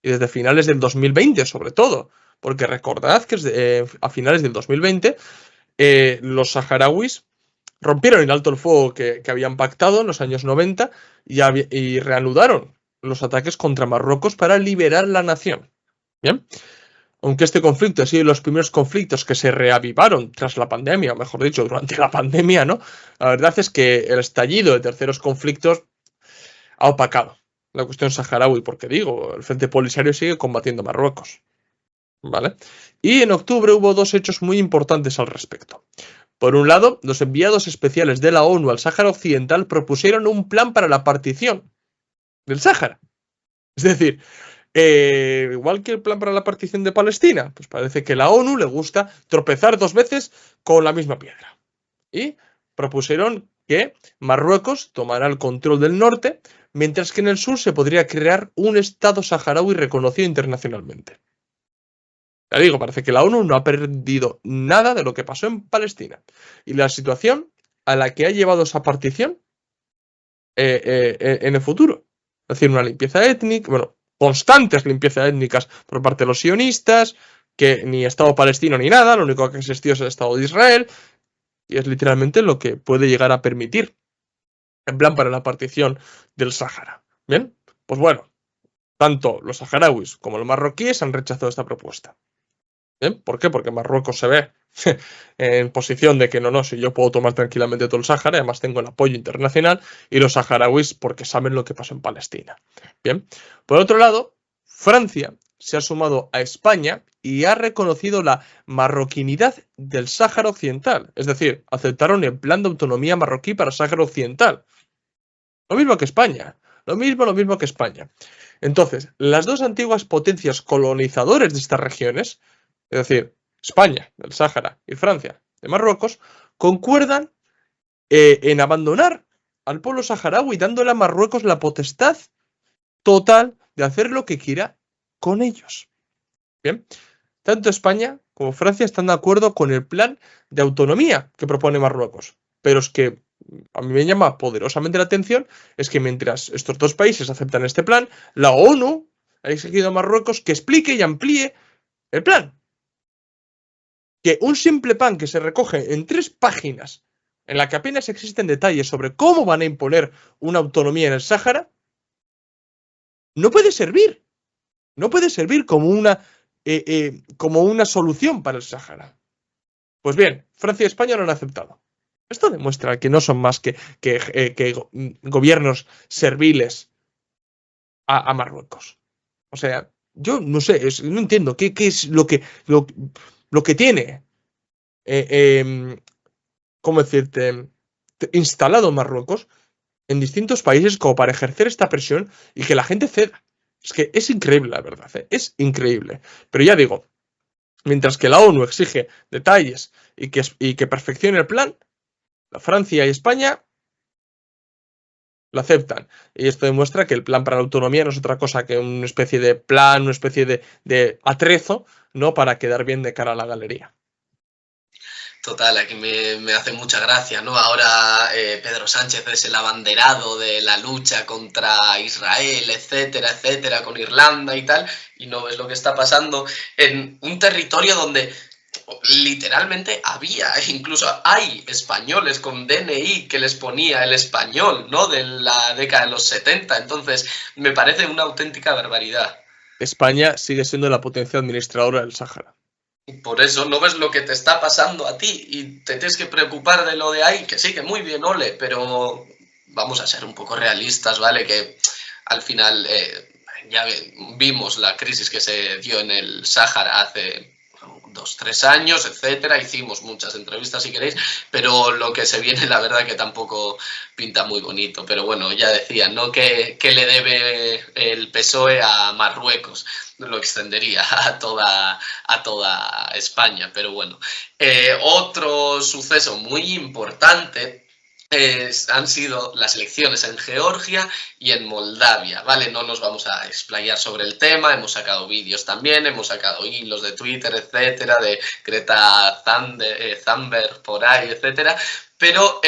Y desde finales del 2020, sobre todo. Porque recordad que a finales del 2020 los saharauis rompieron el alto el fuego que habían pactado en los años 90 y reanudaron los ataques contra Marruecos para liberar la nación. ¿Bien? Aunque este conflicto ha sido de los primeros conflictos que se reavivaron tras la pandemia, o mejor dicho, durante la pandemia, ¿no? La verdad es que el estallido de terceros conflictos ha opacado la cuestión saharaui, porque digo, el Frente Polisario sigue combatiendo a Marruecos, ¿vale? Y en octubre hubo dos hechos muy importantes al respecto. Por un lado, los enviados especiales de la ONU al Sáhara Occidental propusieron un plan para la partición del Sáhara. Es decir, Igual que el plan para la partición de Palestina, pues parece que a la ONU le gusta tropezar 2 veces con la misma piedra. Y propusieron que Marruecos tomara el control del norte, mientras que en el sur se podría crear un Estado saharaui reconocido internacionalmente. Ya digo, parece que la ONU no ha perdido nada de lo que pasó en Palestina. Y la situación a la que ha llevado esa partición en el futuro. Es decir, una limpieza étnica, bueno, constantes limpiezas étnicas por parte de los sionistas, que ni Estado palestino ni nada, lo único que existió es el Estado de Israel, y es literalmente lo que puede llegar a permitir en plan para la partición del Sáhara. Bien, pues bueno, tanto los saharauis como los marroquíes han rechazado esta propuesta. ¿Bien? ¿Por qué? Porque Marruecos se ve en posición de que no, si yo puedo tomar tranquilamente todo el Sáhara, además tengo el apoyo internacional, y los saharauis porque saben lo que pasó en Palestina. Bien, por otro lado, Francia se ha sumado a España y ha reconocido la marroquinidad del Sáhara Occidental, es decir, aceptaron el plan de autonomía marroquí para el Sáhara Occidental. Lo mismo que España, lo mismo que España. Entonces, las dos antiguas potencias colonizadores de estas regiones, es decir, España, del Sáhara, y Francia, de Marruecos, concuerdan en abandonar al pueblo saharaui, dándole a Marruecos la potestad total de hacer lo que quiera con ellos. Bien, tanto España como Francia están de acuerdo con el plan de autonomía que propone Marruecos, pero es que a mí me llama poderosamente la atención es que mientras estos dos países aceptan este plan, la ONU ha exigido a Marruecos que explique y amplíe el plan. Que un simple plan que se recoge en 3 páginas, en la que apenas existen detalles sobre cómo van a imponer una autonomía en el Sáhara, no puede servir. No puede servir como una solución para el Sáhara. Pues bien, Francia y España lo han aceptado. Esto demuestra que no son más que gobiernos serviles a Marruecos. O sea, yo no sé, no entiendo qué es lo que tiene, ¿cómo decirte?, instalado Marruecos en distintos países como para ejercer esta presión y que la gente ceda. Es que es increíble, la verdad, es increíble. Pero ya digo, mientras que la ONU exige detalles y que perfeccione el plan, Francia y España lo aceptan. Y esto demuestra que el plan para la autonomía no es otra cosa que una especie de plan, una especie de atrezo, ¿no?, para quedar bien de cara a la galería. Total, aquí me hace mucha gracia, ¿no? Ahora Pedro Sánchez es el abanderado de la lucha contra Israel, etcétera, etcétera, con Irlanda y tal, y no ves lo que está pasando en un territorio donde literalmente incluso hay españoles con DNI que les ponía el español, ¿no?, de la década de los 70, entonces me parece una auténtica barbaridad. España sigue siendo la potencia administradora del Sáhara. Y por eso no ves lo que te está pasando a ti y te tienes que preocupar de lo de ahí, que sí, que muy bien, ole, pero vamos a ser un poco realistas, ¿vale? Que al final ya vimos la crisis que se dio en el Sáhara hace 2-3 años, etcétera, hicimos muchas entrevistas si queréis, pero lo que se viene la verdad que tampoco pinta muy bonito, pero bueno, ya decían, ¿no?, que le debe el PSOE a Marruecos, lo extendería a toda España, pero bueno. Otro suceso muy importante han sido las elecciones en Georgia y en Moldavia, ¿vale? No nos vamos a explayar sobre el tema, hemos sacado vídeos también, hemos sacado hilos de Twitter, etcétera, de Greta Thunberg por ahí, etcétera, pero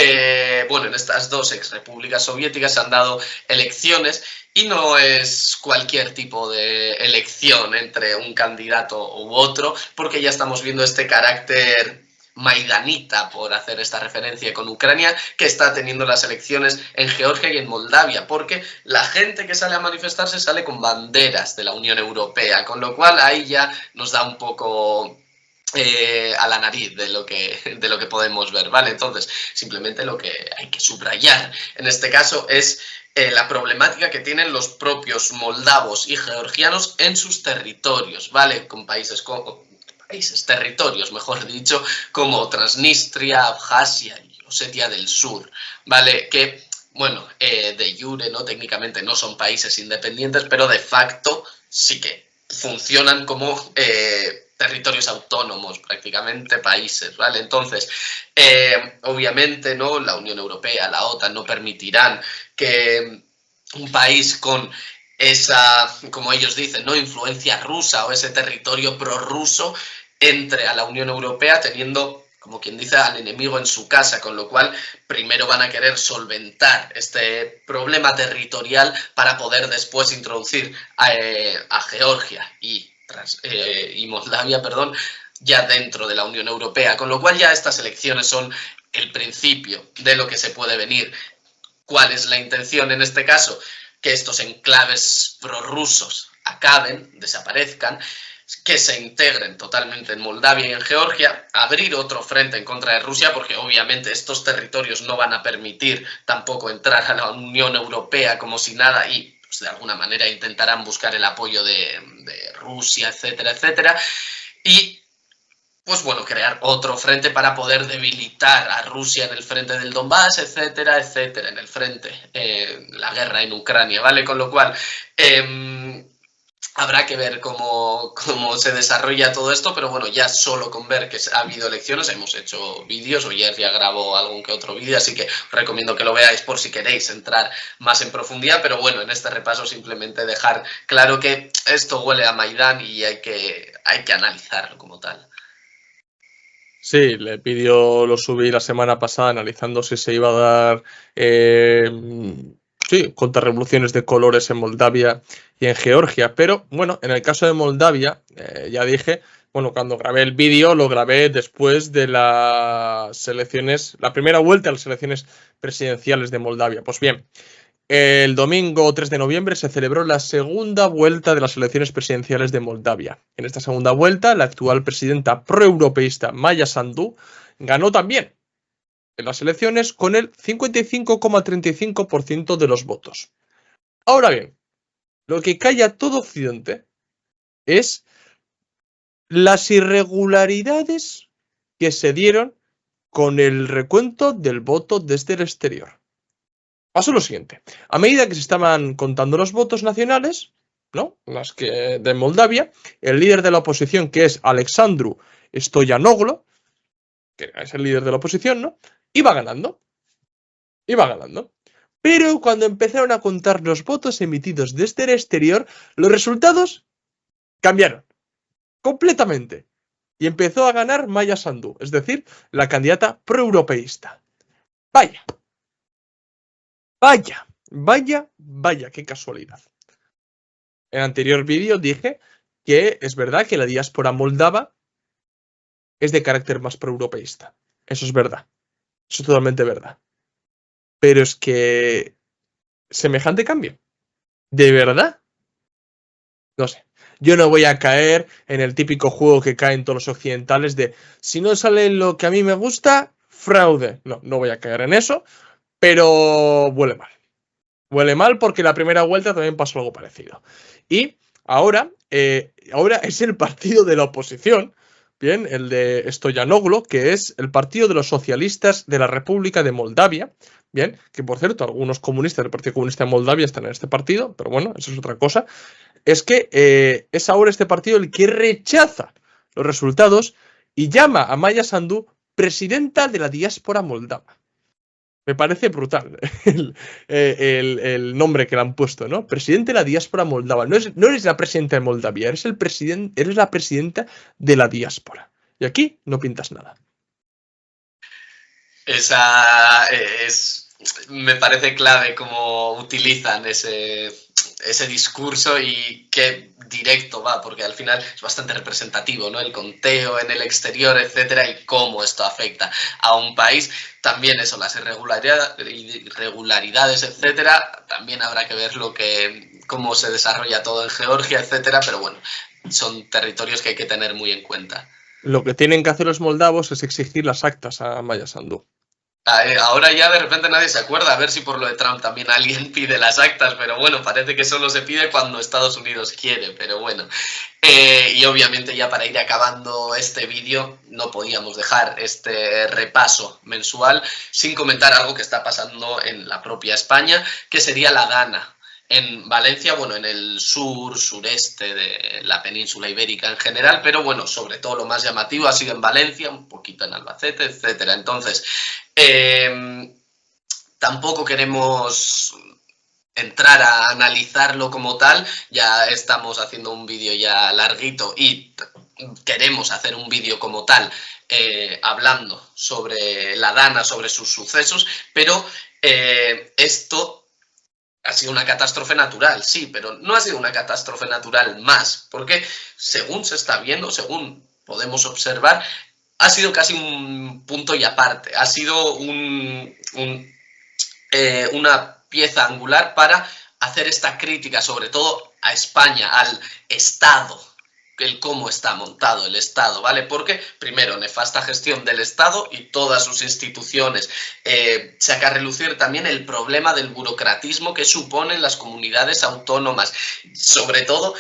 bueno, en estas dos exrepúblicas soviéticas se han dado elecciones y no es cualquier tipo de elección entre un candidato u otro, porque ya estamos viendo este carácter maidanita, por hacer esta referencia con Ucrania, que está teniendo las elecciones en Georgia y en Moldavia, porque la gente que sale a manifestarse sale con banderas de la Unión Europea, con lo cual ahí ya nos da un poco a la nariz de lo que podemos ver, ¿vale? Entonces, simplemente lo que hay que subrayar en este caso es la problemática que tienen los propios moldavos y georgianos en sus territorios, ¿vale? Con territorios, mejor dicho, como Transnistria, Abjasia y Osetia del Sur, ¿vale? Que bueno, de jure, ¿no? Técnicamente no son países independientes, pero de facto sí que funcionan como territorios autónomos, prácticamente países, ¿vale? Entonces, obviamente, ¿no? La Unión Europea, la OTAN no permitirán que un país con esa, como ellos dicen, ¿no? Influencia rusa o ese territorio prorruso entre a la Unión Europea teniendo, como quien dice, al enemigo en su casa, con lo cual primero van a querer solventar este problema territorial para poder después introducir a Georgia y Moldavia, perdón, ya dentro de la Unión Europea, con lo cual ya estas elecciones son el principio de lo que se puede venir. ¿Cuál es la intención en este caso? Que estos enclaves prorrusos acaben, desaparezcan, que se integren totalmente en Moldavia y en Georgia, abrir otro frente en contra de Rusia, porque obviamente estos territorios no van a permitir tampoco entrar a la Unión Europea como si nada y pues, de alguna manera intentarán buscar el apoyo de Rusia, etcétera, etcétera. Y pues bueno, crear otro frente para poder debilitar a Rusia en el frente del Donbass, etcétera, etcétera, en el frente, la guerra en Ucrania, ¿vale? Con lo cual, habrá que ver cómo se desarrolla todo esto, pero bueno, ya solo con ver que ha habido elecciones, hemos hecho vídeos, o ayer ya grabo algún que otro vídeo, así que os recomiendo que lo veáis por si queréis entrar más en profundidad, pero bueno, en este repaso simplemente dejar claro que esto huele a Maidán y hay que analizarlo como tal. Sí, el vídeo lo subí la semana pasada analizando si se iba a dar contrarrevoluciones de colores en Moldavia y en Georgia. Pero bueno, en el caso de Moldavia, ya dije, bueno, cuando grabé el vídeo lo grabé después de las elecciones, la primera vuelta a las elecciones presidenciales de Moldavia. Pues bien, el domingo 3 de noviembre se celebró la segunda vuelta de las elecciones presidenciales de Moldavia. En esta segunda vuelta, la actual presidenta proeuropeísta Maya Sandu ganó también en las elecciones con el 55,35% de los votos. Ahora bien, lo que calla todo Occidente es las irregularidades que se dieron con el recuento del voto desde el exterior. Pasó lo siguiente. A medida que se estaban contando los votos nacionales, ¿no? Las que de Moldavia, el líder de la oposición, que es Alexandru Stoyanoglu, que es el líder de la oposición, ¿no? Iba ganando. Iba ganando. Pero cuando empezaron a contar los votos emitidos desde el exterior, los resultados cambiaron completamente. Y empezó a ganar Maya Sandu, es decir, la candidata proeuropeísta. Vaya. Vaya, vaya, vaya, qué casualidad. En el anterior vídeo dije que es verdad que la diáspora moldava es de carácter más proeuropeísta. Eso es verdad. Eso es totalmente verdad. Pero es que semejante cambio. ¿De verdad? No sé. Yo no voy a caer en el típico juego que caen todos los occidentales de si no sale lo que a mí me gusta, fraude. No, no voy a caer en eso, pero huele mal. Huele mal porque la primera vuelta también pasó algo parecido. Y ahora es el partido de la oposición, bien, el de Stoyanoglu, que es el partido de los socialistas de la República de Moldavia, bien, que por cierto, algunos comunistas del Partido Comunista de Moldavia están en este partido, pero bueno, eso es otra cosa. Es que es ahora este partido el que rechaza los resultados y llama a Maya Sandu presidenta de la diáspora moldava. Me parece brutal el nombre que le han puesto, ¿no? Presidente de la diáspora moldava. No eres la presidenta de Moldavia, eres la presidenta de la diáspora. Y aquí no pintas nada. Me parece clave cómo utilizan ese discurso y qué directo va, porque al final es bastante representativo, ¿no? El conteo en el exterior, etcétera, y cómo esto afecta a un país. También eso, las irregularidades, etcétera, también habrá que ver cómo se desarrolla todo en Georgia, etcétera, pero bueno, son territorios que hay que tener muy en cuenta. Lo que tienen que hacer los moldavos es exigir las actas a Maya Sandu. Ahora ya de repente nadie se acuerda, a ver si por lo de Trump también alguien pide las actas, pero bueno, parece que solo se pide cuando Estados Unidos quiere, pero bueno. Y obviamente ya para ir acabando este vídeo no podíamos dejar este repaso mensual sin comentar algo que está pasando en la propia España, que sería la Dana. En Valencia, bueno, en el sur, sureste de la península ibérica en general, pero bueno, sobre todo lo más llamativo ha sido en Valencia, un poquito en Albacete, etcétera. Entonces, tampoco queremos entrar a analizarlo como tal, ya estamos haciendo un vídeo ya larguito y queremos hacer un vídeo como tal hablando sobre la Dana, sobre sus sucesos, pero esto ha sido una catástrofe natural, sí, pero no ha sido una catástrofe natural más, porque según se está viendo, según podemos observar, ha sido casi un punto y aparte, ha sido una pieza angular para hacer esta crítica, sobre todo a España, al Estado, el cómo está montado el Estado, ¿vale? Porque, primero, nefasta gestión del Estado y todas sus instituciones. Saca a relucir también el problema del burocratismo que suponen las comunidades autónomas. Sobre todo,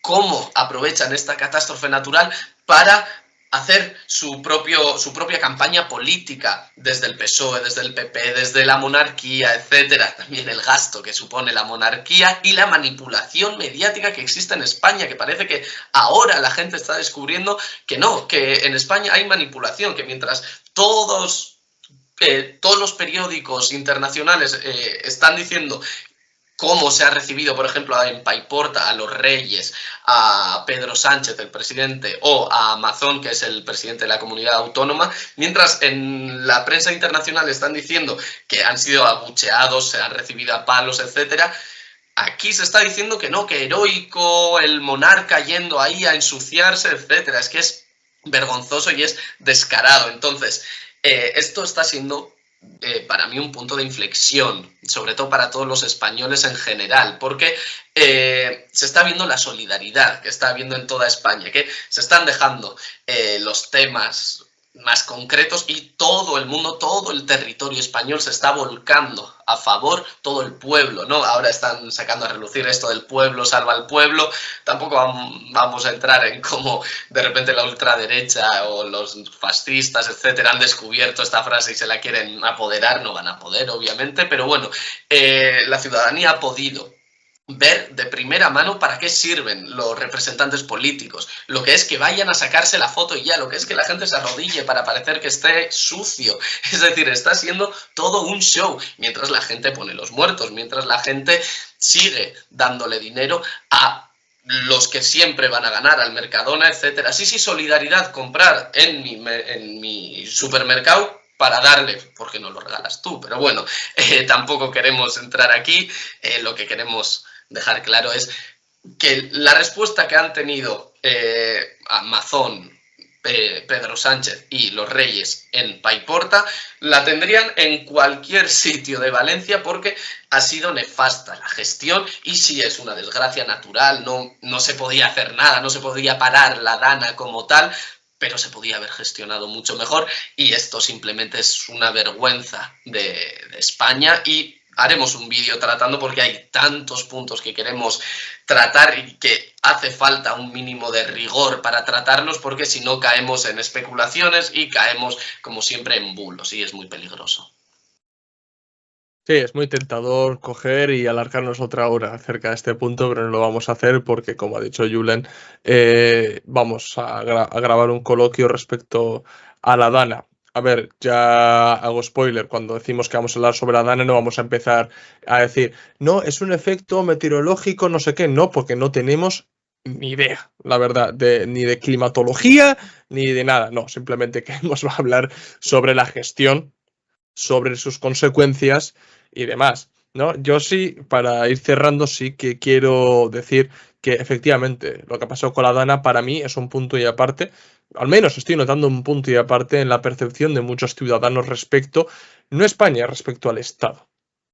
cómo aprovechan esta catástrofe natural para hacer su propia campaña política desde el PSOE, desde el PP, desde la monarquía, etcétera. También el gasto que supone la monarquía y la manipulación mediática que existe en España, que parece que ahora la gente está descubriendo que no, que en España hay manipulación, que mientras todos los periódicos internacionales están diciendo cómo se ha recibido, por ejemplo, en Paiporta a los reyes, a Pedro Sánchez, el presidente, o a Mazón, que es el presidente de la comunidad autónoma, mientras en la prensa internacional están diciendo que han sido abucheados, se han recibido a palos, etcétera. Aquí se está diciendo que no, que heroico, el monarca yendo ahí a ensuciarse, etcétera. Es que es vergonzoso y es descarado. Entonces, esto está siendo para mí un punto de inflexión, sobre todo para todos los españoles en general, porque se está viendo la solidaridad que está habiendo en toda España, que se están dejando los temas más concretos y todo el mundo, todo el territorio español se está volcando a favor, todo el pueblo, ¿no? Ahora están sacando a relucir esto del pueblo salva al pueblo, tampoco vamos a entrar en cómo de repente la ultraderecha o los fascistas, etcétera, han descubierto esta frase y se la quieren apoderar, no van a poder, obviamente, pero bueno, la ciudadanía ha podido ver de primera mano para qué sirven los representantes políticos, lo que es que vayan a sacarse la foto y ya, lo que es que la gente se arrodille para parecer que esté sucio, es decir, está siendo todo un show, mientras la gente pone los muertos, mientras la gente sigue dándole dinero a los que siempre van a ganar, al Mercadona, etcétera. Sí, solidaridad, comprar en mi supermercado para darle, porque no lo regalas tú, pero bueno, tampoco queremos entrar aquí, lo que queremos dejar claro es que la respuesta que han tenido Mazón, Pedro Sánchez y los reyes en Paiporta la tendrían en cualquier sitio de Valencia porque ha sido nefasta la gestión y sí es una desgracia natural, no se podía hacer nada, no se podía parar la Dana como tal, pero se podía haber gestionado mucho mejor y esto simplemente es una vergüenza de España y haremos un vídeo tratando porque hay tantos puntos que queremos tratar y que hace falta un mínimo de rigor para tratarlos porque si no caemos en especulaciones y caemos como siempre en bulos y es muy peligroso. Sí, es muy tentador coger y alargarnos otra hora acerca de este punto, pero no lo vamos a hacer porque, como ha dicho Julen, vamos a grabar un coloquio respecto a la Dana. A ver, ya hago spoiler, cuando decimos que vamos a hablar sobre la Dana no vamos a empezar a decir, no, es un efecto meteorológico, no sé qué, no, porque no tenemos ni idea, la verdad, ni de climatología, ni de nada, no, simplemente queremos hablar sobre la gestión, sobre sus consecuencias y demás, ¿no? Yo sí, para ir cerrando, sí que quiero decir que efectivamente lo que ha pasado con la Dana para mí es un punto y aparte, al menos estoy notando un punto y aparte en la percepción de muchos ciudadanos respecto, no a España, respecto al Estado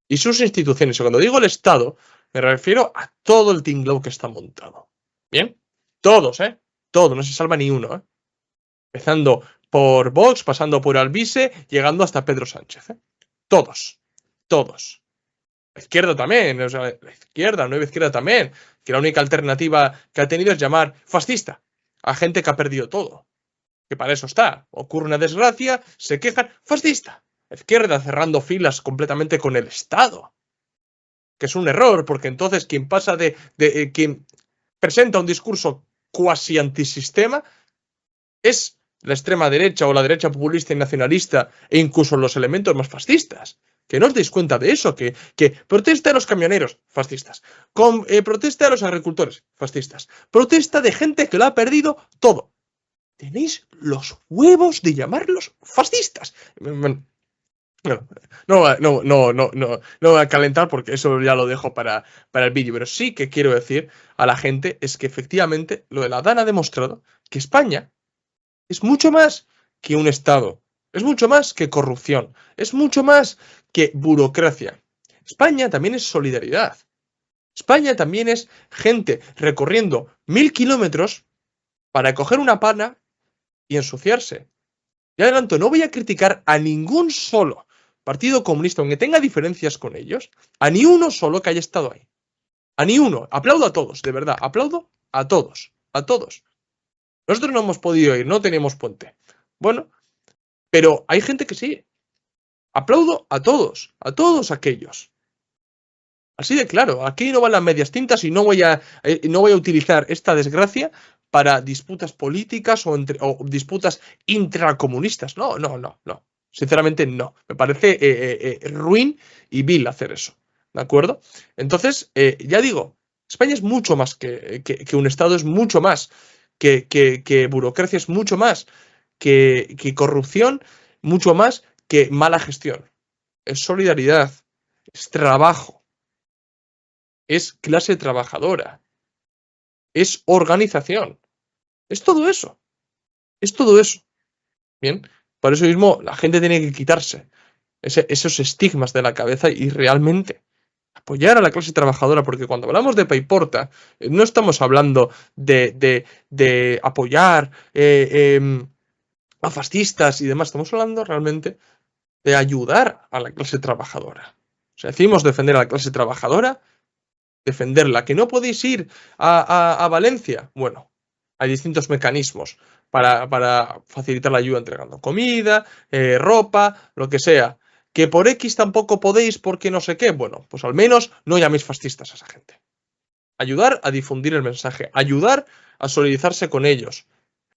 y sus instituciones. Y cuando digo el Estado, me refiero a todo el tinglao que está montado. ¿Bien? Todos, ¿eh? Todo, no se salva ni uno, ¿eh? Empezando por Vox, pasando por Alvise, llegando hasta Pedro Sánchez. Todos. La izquierda también, o sea, la izquierda, nueva izquierda también, que la única alternativa que ha tenido es llamar fascista a gente que ha perdido todo. Que para eso está. Ocurre una desgracia, se quejan, fascista. La izquierda cerrando filas completamente con el Estado. Que es un error, porque entonces quien pasa quien presenta un discurso cuasi antisistema es la extrema derecha o la derecha populista y nacionalista e incluso los elementos más fascistas. Que no os deis cuenta de eso, que protesta de los camioneros, fascistas. Protesta de los agricultores, fascistas. Protesta de gente que lo ha perdido todo. Tenéis los huevos de llamarlos fascistas. No voy a calentar porque eso ya lo dejo para el vídeo, pero sí que quiero decir a la gente es que efectivamente lo de la DAN ha demostrado que España es mucho más que un Estado, es mucho más que corrupción, es mucho más que burocracia. España también es solidaridad. España también es gente recorriendo 1000 kilómetros para coger una pana y ensuciarse. Y adelanto, no voy a criticar a ningún solo Partido Comunista, aunque tenga diferencias con ellos, a ni uno solo que haya estado ahí. A ni uno. Aplaudo a todos, de verdad. Aplaudo a todos. A todos. Nosotros no hemos podido ir, no tenemos puente. Bueno, pero hay gente que sí. Aplaudo a todos aquellos. Así de claro, aquí no van las medias tintas y no voy a utilizar esta desgracia para disputas políticas o disputas intracomunistas. No. Sinceramente no. Me parece ruin y vil hacer eso. ¿De acuerdo? Entonces, ya digo, España es mucho más que un Estado, es mucho más que burocracia, es mucho más que corrupción, mucho más que mala gestión. Es solidaridad, es trabajo, es clase trabajadora, es organización, es todo eso. Es todo eso. Bien, por eso mismo la gente tiene que quitarse esos estigmas de la cabeza y realmente apoyar a la clase trabajadora, porque cuando hablamos de Paiporta, no estamos hablando de apoyar a fascistas y demás, estamos hablando realmente de ayudar a la clase trabajadora. O sea, decimos defender a la clase trabajadora, defenderla. ¿Que no podéis ir a Valencia? Bueno, hay distintos mecanismos para facilitar la ayuda entregando comida, ropa, lo que sea. Que por X tampoco podéis porque no sé qué. Bueno, pues al menos no llaméis fascistas a esa gente. Ayudar a difundir el mensaje, ayudar a solidarizarse con ellos,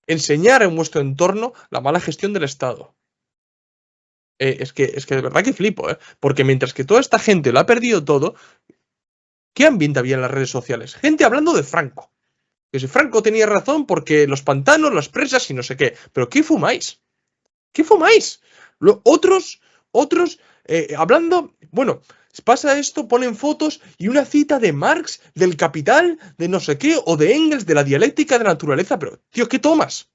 enseñar en vuestro entorno la mala gestión del Estado. Es que de verdad que flipo, porque mientras que toda esta gente lo ha perdido todo, ¿qué ambiente había en las redes sociales? Gente hablando de Franco. Que si Franco tenía razón porque los pantanos, las presas y no sé qué. ¿Pero qué fumáis? ¿Qué fumáis? Otros hablando, bueno, pasa esto, ponen fotos y una cita de Marx, del Capital, de no sé qué, o de Engels, de la dialéctica de la naturaleza. Pero, tío, ¿qué tomas?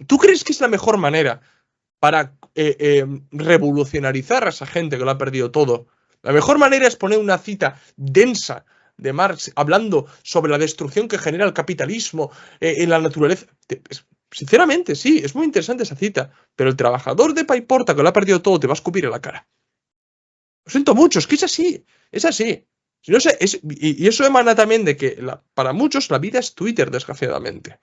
¿Tú crees que es la mejor manera para revolucionarizar a esa gente que lo ha perdido todo? La mejor manera es poner una cita densa de Marx hablando sobre la destrucción que genera el capitalismo en la naturaleza. Sinceramente, sí, es muy interesante esa cita, pero el trabajador de Paiporta que lo ha perdido todo te va a escupir en la cara. Lo siento mucho, es que es así, es así. Si no sé, y eso emana también de que para muchos la vida es Twitter, desgraciadamente.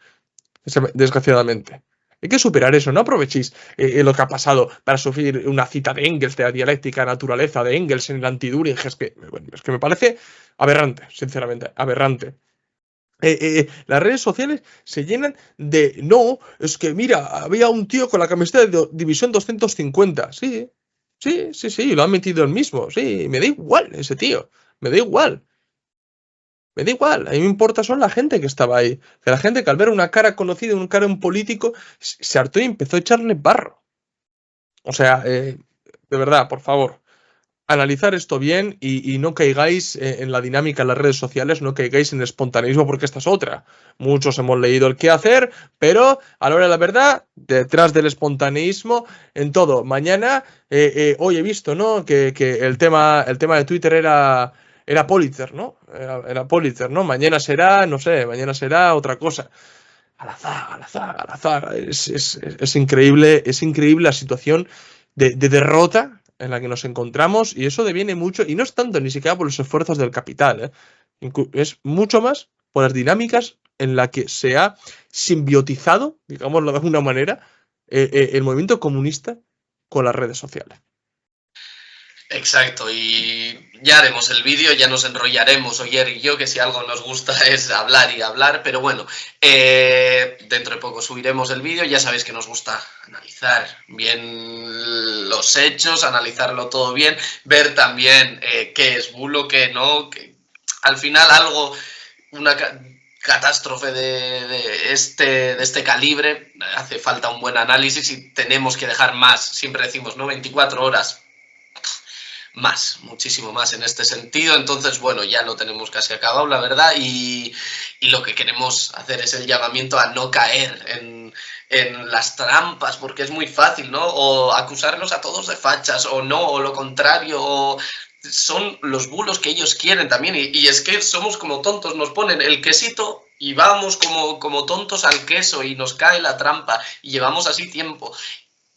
Desgraciadamente. Hay que superar eso, no aprovechéis lo que ha pasado para sufrir una cita de Engels, de la dialéctica de naturaleza de Engels en el Anti-Düring. Es que me parece aberrante, sinceramente, aberrante. Las redes sociales se llenan de no, es que mira, había un tío con la camiseta de División 250. Sí, lo han metido él mismo. Sí, me da igual ese tío, me da igual. Me da igual, a mí me importa son la gente que estaba ahí. Que la gente que al ver una cara conocida, un cara un político, se hartó y empezó a echarle barro. O sea, de verdad, por favor, analizar esto bien y no caigáis en la dinámica en las redes sociales, no caigáis en el espontaneismo, porque esta es otra. Muchos hemos leído el qué hacer, pero a la hora de la verdad, detrás del espontaneísmo, en todo. Mañana, hoy he visto, ¿no? Que el tema de Twitter era Pulitzer, ¿no? Era Pulitzer, ¿no? Mañana será, no sé, mañana será otra cosa. a la zaga. Es increíble la situación de derrota en la que nos encontramos, y eso deviene mucho, y no es tanto ni siquiera por los esfuerzos del capital, es mucho más por las dinámicas en la que se ha simbiotizado, digámoslo de alguna manera, el movimiento comunista con las redes sociales. Exacto, y ya haremos el vídeo, ya nos enrollaremos Oyer y yo, que si algo nos gusta es hablar y hablar, pero bueno, dentro de poco subiremos el vídeo. Ya sabéis que nos gusta analizar bien los hechos, analizarlo todo bien, ver también qué es bulo, qué no, que al final algo, una catástrofe de este calibre, hace falta un buen análisis y tenemos que dejar más, siempre decimos, ¿no? 24 horas. Más, muchísimo más en este sentido. Entonces, bueno, ya lo tenemos casi acabado, la verdad, y lo que queremos hacer es el llamamiento a no caer en las trampas, porque es muy fácil, ¿no? O acusarnos a todos de fachas, o no, o lo contrario, o son los bulos que ellos quieren también, y es que somos como tontos, nos ponen el quesito y vamos como tontos al queso y nos cae la trampa, y llevamos así tiempo,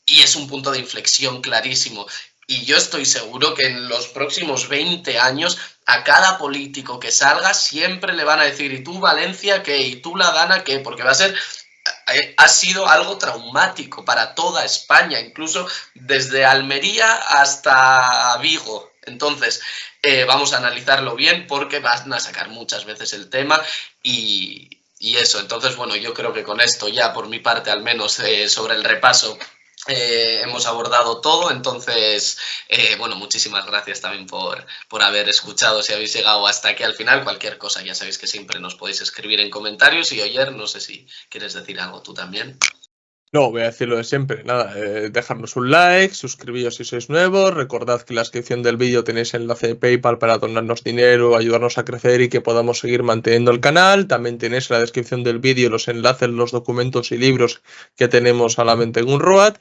y es un punto de inflexión clarísimo. Y yo estoy seguro que en los próximos 20 años a cada político que salga siempre le van a decir, ¿y tú, Valencia, qué? ¿Y tú, La Dana, qué? Porque ha sido algo traumático para toda España, incluso desde Almería hasta Vigo. Entonces, vamos a analizarlo bien, porque van a sacar muchas veces el tema y eso. Entonces, bueno, yo creo que con esto ya, por mi parte al menos, sobre el repaso, hemos abordado todo. Entonces, bueno, muchísimas gracias también por haber escuchado. Si habéis llegado hasta aquí al final, cualquier cosa ya sabéis que siempre nos podéis escribir en comentarios. Y Oyer, no sé si quieres decir algo tú también. No, voy a decir lo de siempre, nada, dejarnos un like, suscribíos si sois nuevos, recordad que en la descripción del vídeo tenéis enlace de PayPal para donarnos dinero, ayudarnos a crecer y que podamos seguir manteniendo el canal. También tenéis en la descripción del vídeo los enlaces, los documentos y libros que tenemos a la venta en Unroad.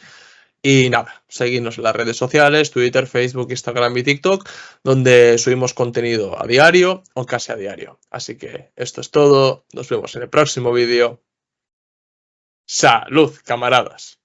Y nada, seguidnos en las redes sociales, Twitter, Facebook, Instagram y TikTok, donde subimos contenido a diario o casi a diario. Así que esto es todo, nos vemos en el próximo vídeo. ¡Salud, camaradas!